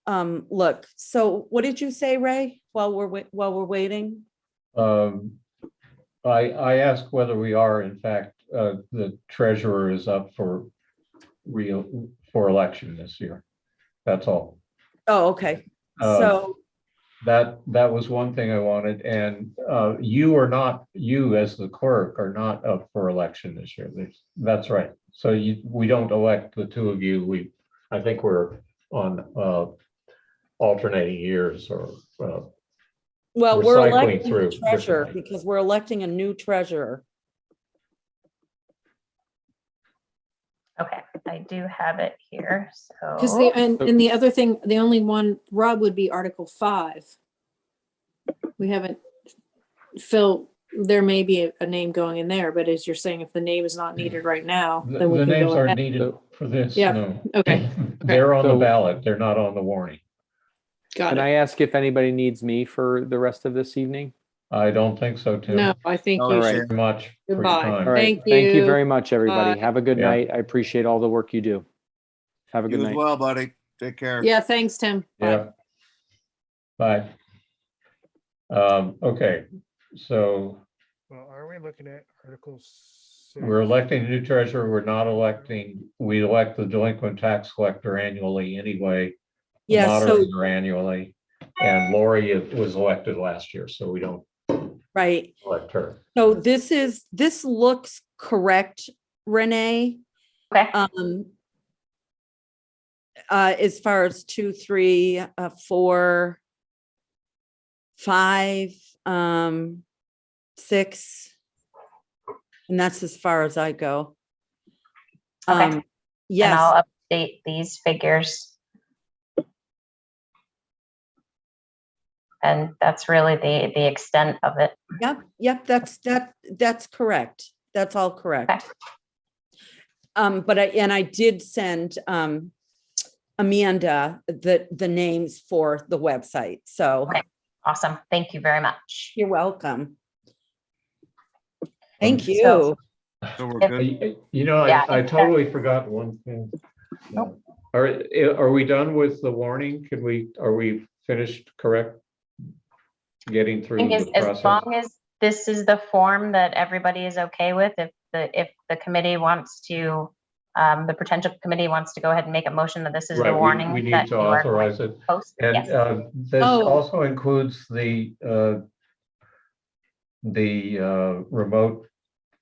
look. So what did you say, Ray, while we're waiting? I asked whether we are, in fact, the treasurer is up for election this year. That's all. Oh, okay. Uh, So, That was one thing I wanted, and you as the clerk are not up for election this year. That's right. So we don't elect the two of you. I think we're on alternating years or well, we're we're cycling electing through a treasurer differently. because we're electing a new treasurer. Okay, I do have it here, Because so. and the other thing, the only one, Rob, would be Article 5. We haven't, Phil, there may be a name going in there, but as you're saying, if the name is not needed right now, The then we can names go aren't ahead. needed for this, Yeah. no. Okay. They're on the So- ballot, they're not on the warning. Got Can it. I ask if anybody needs me for the rest of this evening? I don't think so, Tim. No, I think All you Thank right. you should. very much for your Goodbye. time. All right. Thank Thank you you. very much, everybody. Bye. Have a good Yeah. night. I appreciate all the work you do. Have a good You as night. well, buddy. Take care. Yeah, thanks, Tim. Bye. Yeah. Bye. Okay, so Well, are we looking at Article 6? we're electing a new treasurer. We're not electing, we elect the delinquent tax collector annually anyway. the Yeah, so, moderator annually, and Lori was elected last year, so we don't right. elect her. So this looks correct, Renee. Okay, As far as 2, 3, 4, 5, 6. And that's as far as I go. Okay. And Yes, I'll update these figures. And that's really the extent of it. yep, that's correct. That's all correct. Okay. But I did send Amanda the names for the website, so Okay. Awesome. Thank you very much. you're welcome. Thank So- you. So we're If- good. You know, Yeah, I totally forgot one thing. Nope. Are we done with the warning? Are we finished, correct? Getting I through think the as process? long as this is the form that everybody is okay with, if the committee wants to, the potential committee wants to go ahead and make a motion that this is the Right, warning. we that need to you are going authorize it. post. And Yes. this Oh. also includes the remote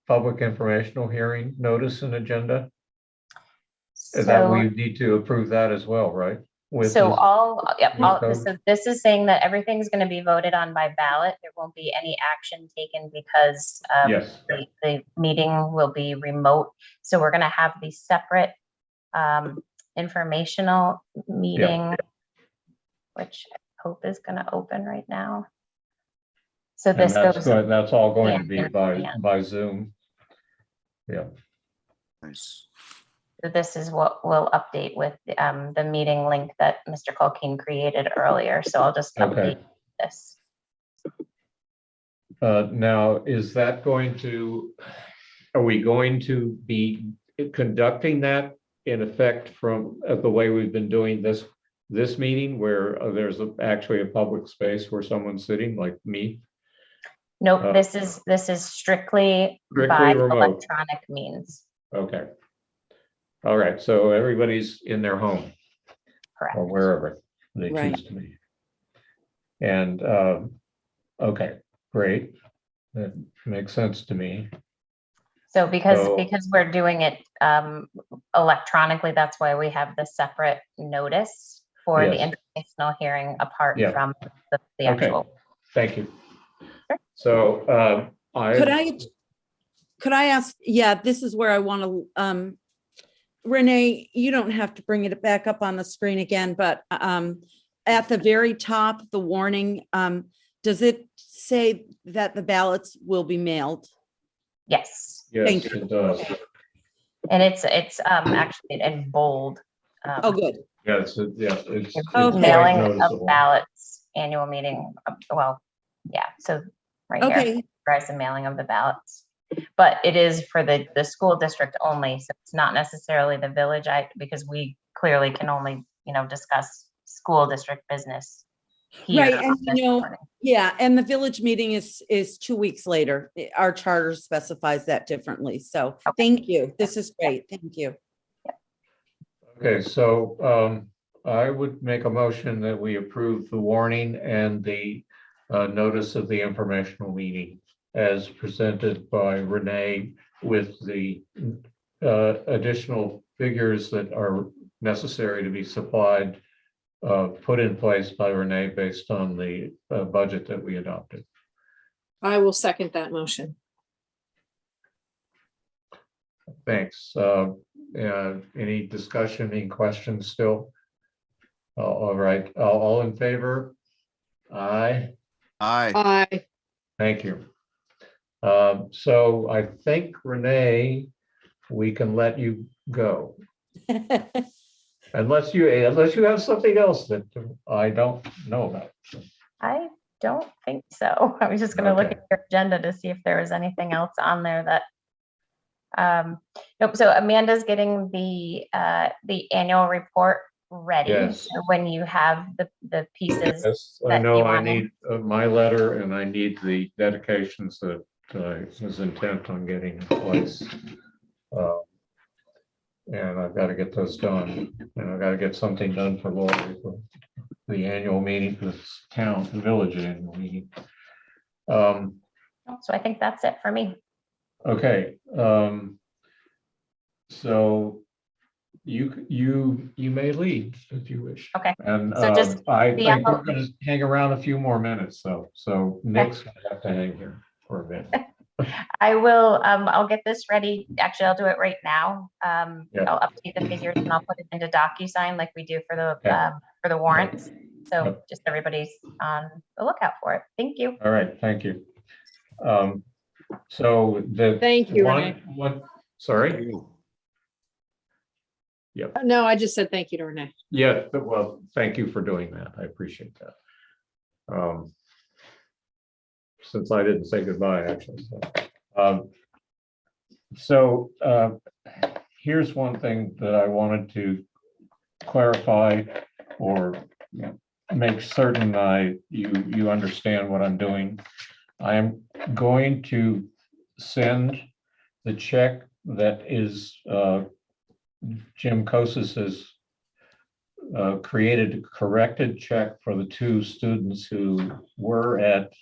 public informational hearing notice and agenda. And that So, we need to approve that as well, right? With so this- yep, new code? so this is saying that everything's going to be voted on by ballot. There won't be any action taken because Yes, the meeting will be remote. So we're going to have the separate informational meeting, which I hope is going to open right now. So and this that's goes, good. That's all going to hand be in by hand. Zoom. Yeah, Nice. this is what we'll update with the meeting link that Mr. Culkeen created earlier. So I'll just okay. update this. Now, are we going to be conducting that in effect from the way we've been doing this meeting where there's actually a public space where someone's sitting like me? Nope, this is strictly by remote. electronic means. Okay. All right, so everybody's in their home Correct. or wherever they Right. choose to be. And, okay, great. That makes sense to me. So because So- we're doing it electronically, that's why we have the separate notice for the Yes. informational hearing apart Yeah. from the Okay. actual. Thank you. So, Could I ask, yeah, this is where I want to, Renee, you don't have to bring it back up on the screen again, but at the very top, the warning, does it say that the ballots will be mailed? Yes, yes, Thank you. it does. and it's actually in bold. Oh, good. Yes, it's Okay. quite Mailing of noticeable. ballots, annual meeting, well, yeah, so right here. Okay, Authorize the mailing of the ballots. But it is for the school district only, so it's not necessarily the village, because we clearly can only, discuss school district business here. Right, and on this morning. yeah, and the village meeting is 2 weeks later. Our charter specifies that differently. So thank you. This is great. Thank you. Okay, so I would make a motion that we approve the warning and the notice of the informational meeting as presented by Renee with the additional figures that are necessary to be supplied, put in place by Renee based on the budget that we adopted. I will second that motion. Thanks. Any discussion, any questions still? All right, all in favor? Aye, Aye. Aye. thank you. So I think Renee, we can let you go. Unless you have something else that I don't know about. I don't think so. I was just gonna look Okay. at your agenda to see if there was anything else on there that. Nope, so Amanda's getting the annual report ready. Yes. So when you have the pieces, Yes, I that know you I wanna- need my letter and I need the dedications that I was intent on getting in place. And I've got to get those done, and I've got to get something done for Lori for the annual meeting for this town, the village annual meeting. so I think that's it for me. Okay, So you may lead if you wish. Okay. And So just I the think we're apple- gonna hang around a few more minutes, so Nick's gonna have to hang here for a minute. I will, I'll get this ready. Actually, I'll do it right now. Yeah. I'll update the figures and I'll put it into DocuSign like we do Okay. for the warrants. So Yep. just everybody's on the lookout for it. Thank you. All right, thank you. So the. Thank you, one- Renee. One, sorry? Thank you. No, I just said thank you to Renee. Yeah, well, thank you for doing that. I appreciate that. Since I didn't say goodbye, actually. So here's one thing that I wanted to clarify or make certain you understand what I'm doing. I am going to send the check that is Jim Kosis has created a corrected check for the two students who were at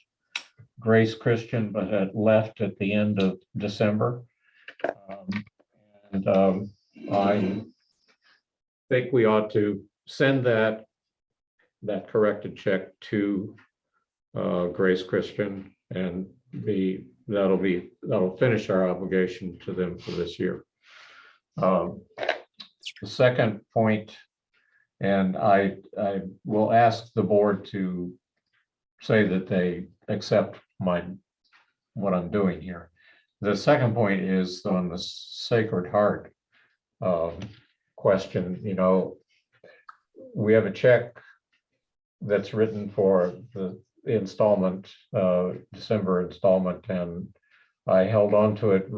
Grace Christian but had left at the end of December. I think we ought to send that corrected check to Grace Christian, and that'll finish our obligation to them for this year. The second point, and I will ask the board to say that they accept what I'm doing here. The second point is on the Sacred Heart question. You know, we have a check that's written for the installment, December installment, and I held on to it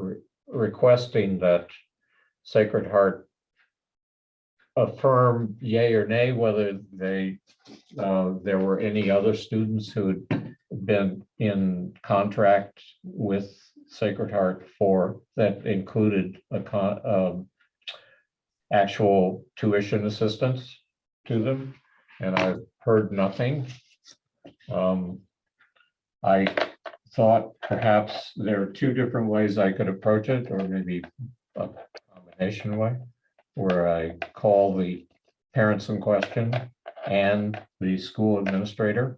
requesting that Sacred Heart affirm yay or nay whether there were any other students who had been in contract with Sacred Heart for that included actual tuition assistance to them, and I've heard nothing. I thought perhaps there are two different ways I could approach it, or maybe a combination way, where I call the parents in question and the school administrator,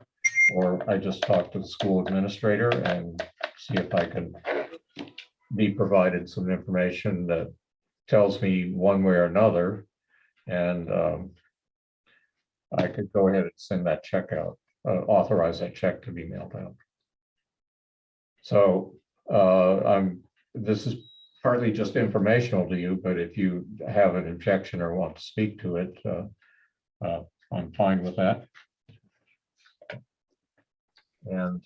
or I just talk to the school administrator and see if I can be provided some information that tells me one way or another, and I could go ahead and send that check out, authorize that check to be mailed out. So this is partly just informational to you, but if you have an objection or want to speak to it, I'm fine with that. And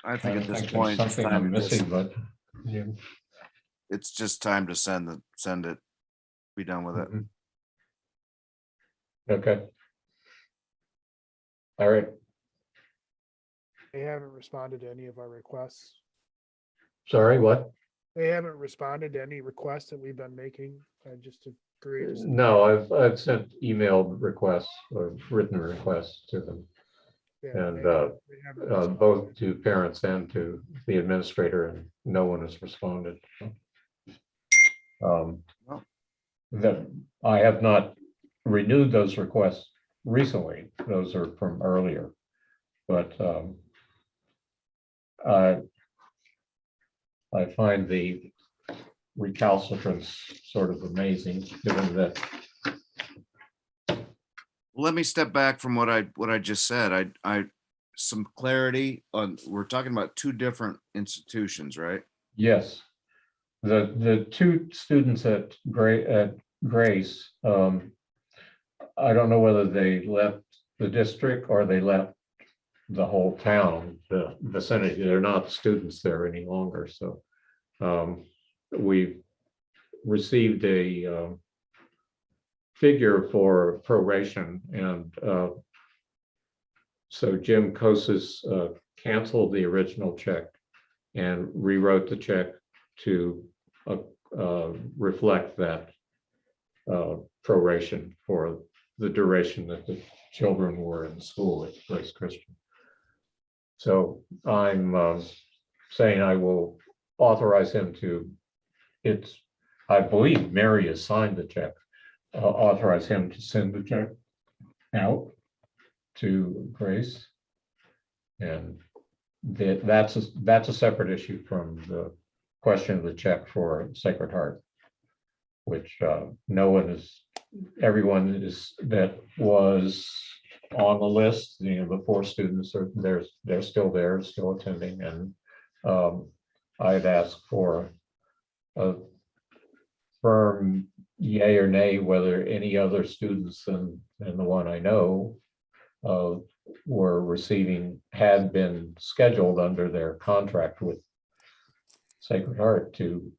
I think at this there's point, it's something time I'm to just- missing, but yeah. it's just time to send it, be done with it. Mhm. Okay. All right. They haven't responded to any of our requests. Sorry, what? They haven't responded to any requests that we've been making. I just agree. No, I've sent emailed requests or written requests to them, Yeah, and they haven't responded. both to parents and to the administrator, and no one has responded. That I have not renewed those requests recently. Those are from earlier, but I find the recalcitrance sort of amazing, given that. Let me step back from what I just said. I some clarity on, we're talking about two different institutions, right? Yes, the two students at Grace, I don't know whether they left the district or they left the whole town, the vicinity. They're not students there any longer, so we received a figure for proration, and so Jim Kosis canceled the original check and rewrote the check to reflect that proration for the duration that the children were in school at Grace Christian. So I'm saying I will authorize him to, I believe Mary has signed the check, authorize him to send the check out to Grace. And that's a separate issue from the question of the check for Sacred Heart, which everyone is that was on the list, the 4 students they're still there, still attending, and I'd asked for a firm yay or nay whether any other students than the one I know had been scheduled under their contract with Sacred Heart to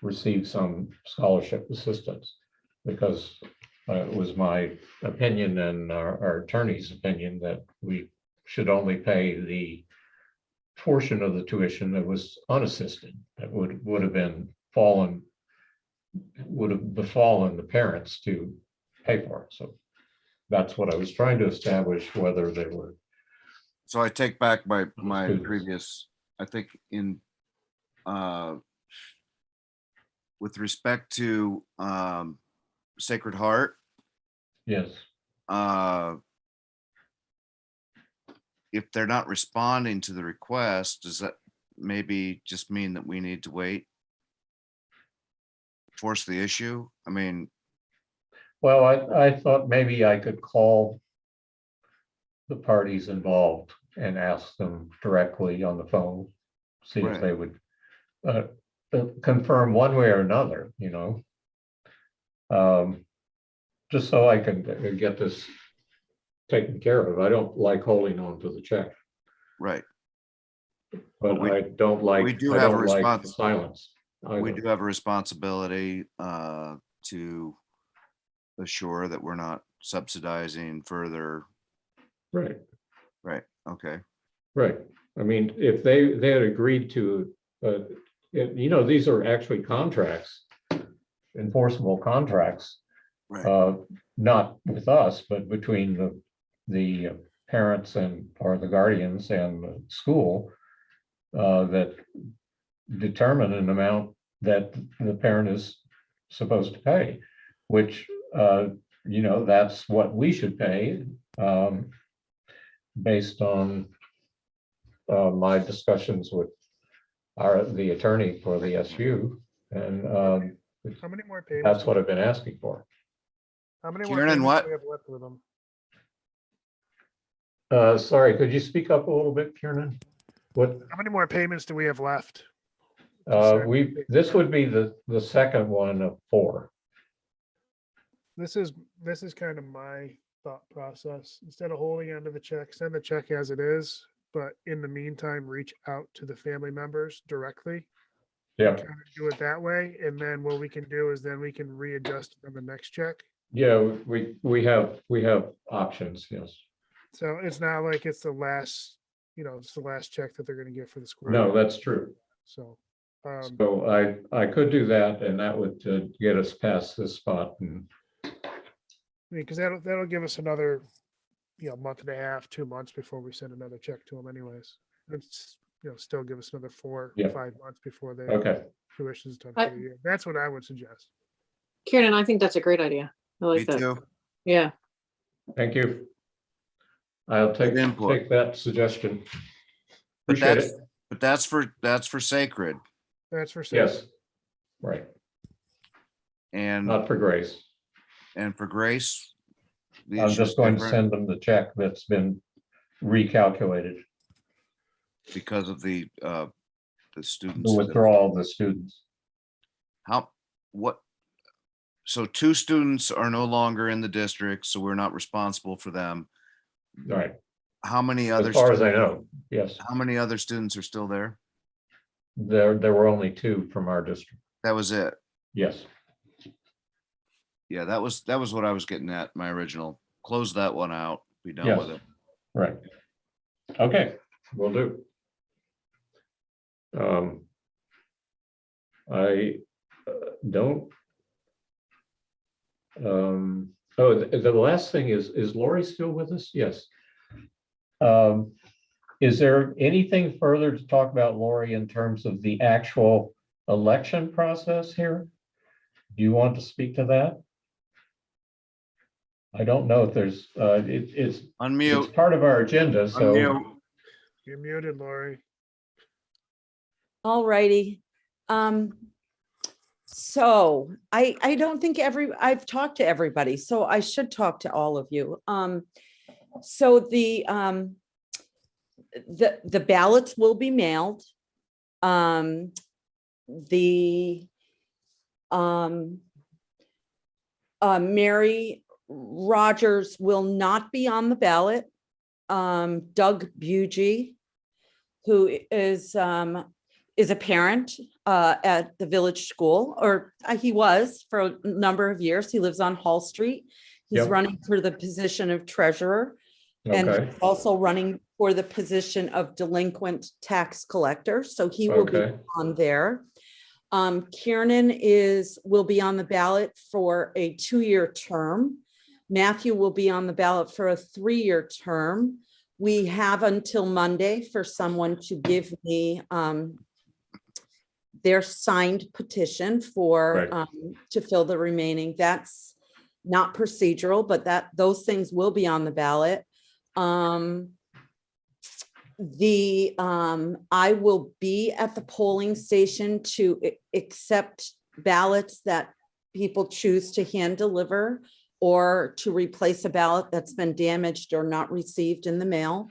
receive some scholarship assistance, because it was my opinion and our attorney's opinion that we should only pay the portion of the tuition that was unassisted, that would have befallen the parents to pay for it. So that's what I was trying to establish, whether they were. So I take back my Students. previous, I think with respect to Sacred Heart, Yes. if they're not responding to the request, does that maybe just mean that we need to wait? Force the issue? I mean, Well, I thought maybe I could call the parties involved and ask them directly on the phone, see Right. if they would confirm one way or another, just so I can get this taken care of. I don't like holding on to the check, right. but we- I don't like, we do I have a don't like the response. silence. We either. do have a responsibility to assure that we're not subsidizing further. Right. Right, okay, Right. I mean, if they had agreed to, these are actually contracts, enforceable contracts, right, not with us, but between the parents or the guardians and the school, that determine an amount that the parent is supposed to pay, which, that's what we should pay, based on my discussions with the attorney for the SU, and How many more payments? that's what I've been asking for. How many more Kieran, payments what? do we have left with them? Sorry, could you speak up a little bit, Kieran? What, How many more payments do we have left? this would be the second one of 4. This is kind of my thought process. Instead of holding onto the check, send the check as it is, but in the meantime, reach out to the family members directly. Yeah, Kind of do it that way, and then what we can do is then we can readjust on the next check. yeah, we have options, yes. So it's not like it's the last, it's the last check that they're gonna get for the school. No, that's true. So, So I could do that, and that would get us past this spot. And because that'll give us another, month and a half, 2 months before we send another check to them anyways. It's, still give us another 4 Yeah. 5 months before their okay, tuition's done I- for the year. That's what I would suggest. Kieran, I think that's a great idea. I me like that. too. Yeah. thank you. I'll take Good input. that suggestion. But Appreciate that's, it. but that's for Sacred, That's for sure. Yes, right, and not for Grace. for Grace. the I'm issue's just going to different send them the check that's been recalculated, because of the the students. that- withdrawal of the students. So 2 students are no longer in the district, so we're not responsible for them. All right, How many other? as far as I students- know, yes, How many other students are still there? there were only 2 from our district, That was it. yes. Yeah, that was what I was getting at, my original. Close that one out, be done Yes. with it. Right. Okay, will do. I don't. The last thing is Lori still with us? Yes. Is there anything further to talk about, Lori, in terms of the actual election process here? Do you want to speak to that? I don't know if there's, it's Unmute, part of our agenda, so. unmute. You're muted, Lori. All righty. So I don't think I've talked to everybody, so I should talk to all of you. So the ballots will be mailed. Mary Rogers will not be on the ballot. Doug Bugie, who is a parent at the village school, or he was for a number of years. He lives on Hall Street. He's Yep. running for the position of treasurer, and Okay, he's also running for the position of delinquent tax collector. So he will be okay, on there. Kiernan will be on the ballot for a 2-year term. Matthew will be on the ballot for a 3-year term. We have until Monday for someone to give me their signed petition for Right. to fill the remaining. That's not procedural, but those things will be on the ballot. I will be at the polling station to accept ballots that people choose to hand deliver or to replace a ballot that's been damaged or not received in the mail.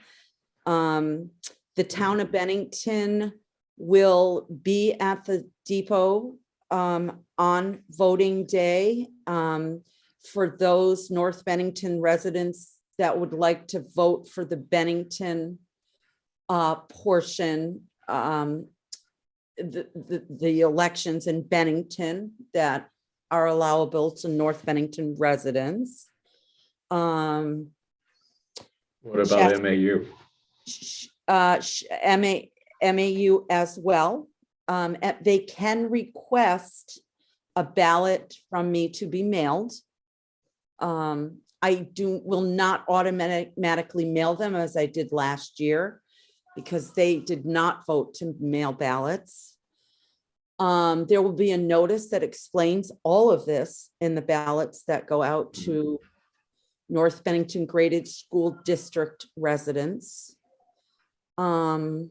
The town of Bennington will be at the depot on voting day. For those North Bennington residents that would like to vote for the Bennington portion, the elections in Bennington that are allowable to North Bennington residents. what about MAU? MAU as well. They can request a ballot from me to be mailed. I will not automatically mail them as I did last year because they did not vote to mail ballots. There will be a notice that explains all of this in the ballots that go out to North Bennington Graded School District residents. The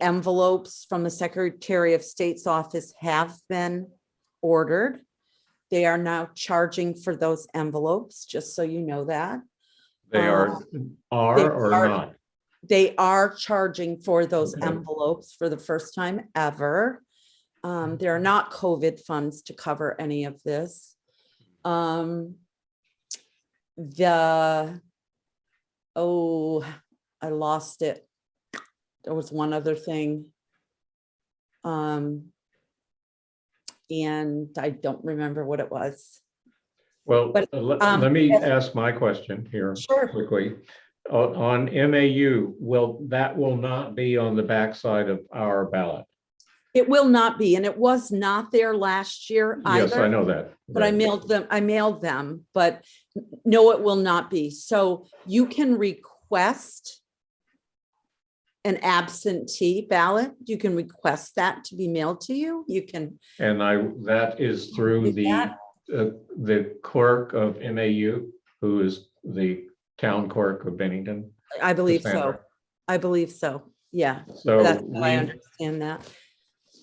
envelopes from the Secretary of State's office have been ordered. They are now charging for those envelopes, just so you know that. They are or are- not? They are charging for those Okay. envelopes for the first time ever. There are not COVID funds to cover any of this. I lost it. There was one other thing. And I don't remember what it was. Well, But, let me yes. ask my question here Sure. quickly. On MAU, that will not be on the backside of our ballot? It will not be, and it was not there last year either. Yes, I know that. But I mailed them, but no, it will not be. So you can request an absentee ballot. You can request that to be mailed to you. You can. And that is through Do the clerk of MAU, who is the town clerk of Bennington. I believe so. Cassandra. I believe so. Yeah, So that's how I understand that.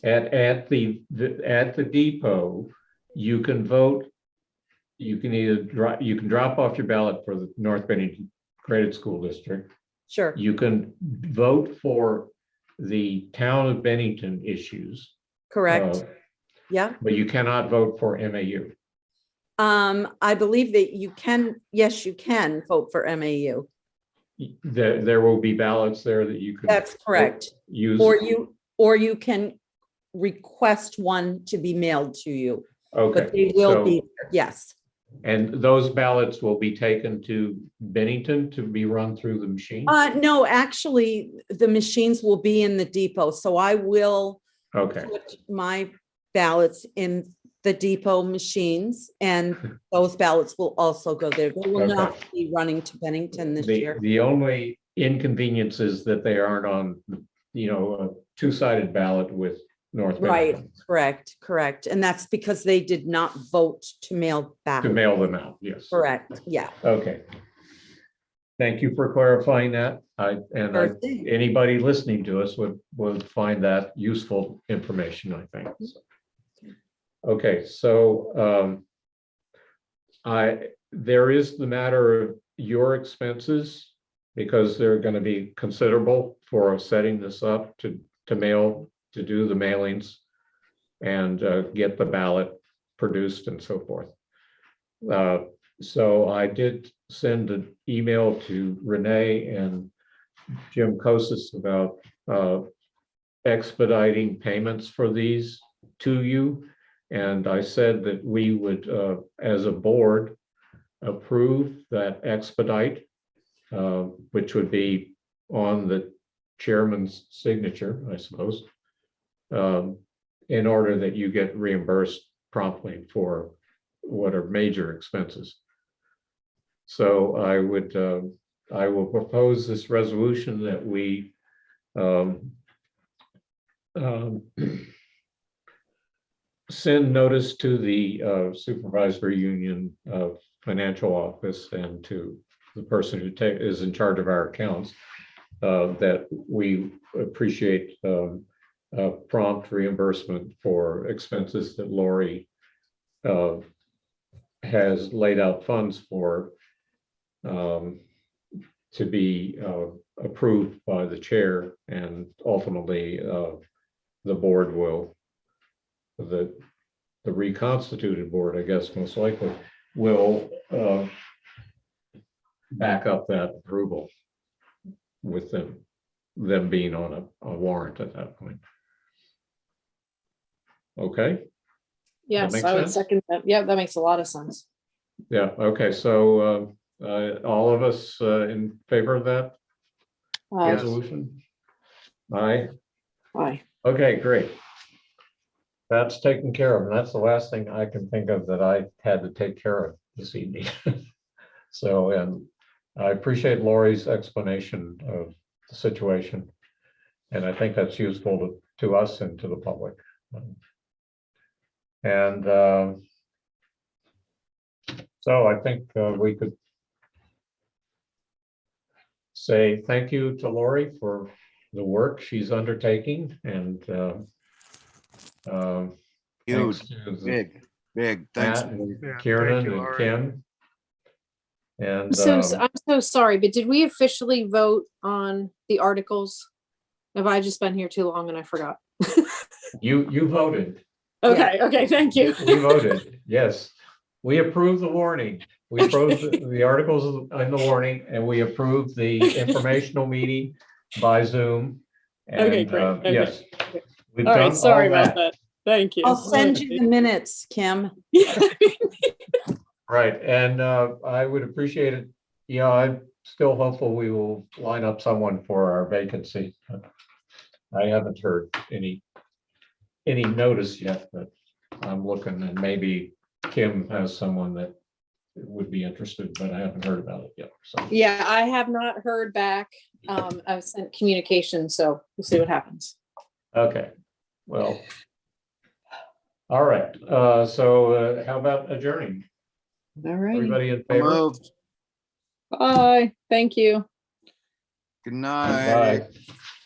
at the depot, you can vote. You can drop off your ballot for the North Bennington Graded School District. Sure. You can vote for the town of Bennington issues. Correct. Yeah. But you cannot vote for MAU. I believe that you can, yes, you can vote for MAU. There will be ballots there that you can. That's correct. Use. Or you can request one to be mailed to you. Okay. But they will so- be, yes. And those ballots will be taken to Bennington to be run through the machine? No, actually, the machines will be in the depot, so I will Okay, put my ballots in the depot machines, and those ballots will also go there. They will not be running to Bennington this year. the only inconvenience is that they aren't on, a two-sided ballot with North Right, Middleton correct. And that's because they did not vote to mail back. to mail them out, yes. Correct, yeah. Okay. Thank you for clarifying that. Sure thing. Anybody listening to us would find that useful information, I think. Okay, so there is the matter of your expenses, because they're going to be considerable for setting this up to do the mailings and get the ballot produced and so forth. So I did send an email to Renee and Jim Kosis about expediting payments for these to you. And I said that we would, as a board, approve that expedite, which would be on the chairman's signature, I suppose, in order that you get reimbursed promptly for what are major expenses. So I will propose this resolution that we send notice to the supervisory union financial office and to the person who is in charge of our accounts that we appreciate prompt reimbursement for expenses that Lori has laid out funds for to be approved by the chair, and ultimately the board will, the reconstituted board, I guess, most likely will back up that approval with them being on a warrant at that point. Okay. Yes, makes I would sense? second that. Yeah, that makes a lot of sense. Yeah, okay, so all of us in favor of that Aye. resolution? Aye, Aye. okay, great. That's taken care of, and that's the last thing I can think of that I had to take care of this evening. So, and I appreciate Lori's explanation of the situation. And I think that's useful to us and to the public. And so I think we could say thank you to Lori for the work she's undertaking, and thanks Huge, to the big, thanks. Matt and Yeah, Kieran thank you, and Lori. Kim. And I'm so sorry, but did we officially vote on the articles? Have I just been here too long and I forgot? you voted. Okay, thank you. We voted, yes. We approved the warning. We approved the articles in the warning, and we approved the informational meeting by Zoom. And Okay, great. Okay. yes, we've All done right, sorry all about that. that. Thank you. I'll send you the minutes, Kim. Right, and I would appreciate it. I'm still hopeful we will line up someone for our vacancy. I haven't heard any notice yet, but I'm looking, and maybe Kim has someone that would be interested, but I haven't heard about it yet. So Yeah, I have not heard back. I've sent communication, so we'll see what happens. okay, well, all right. So how about adjourning? All right. Everybody in favor? Moved. Bye. Thank you. Good night. Bye.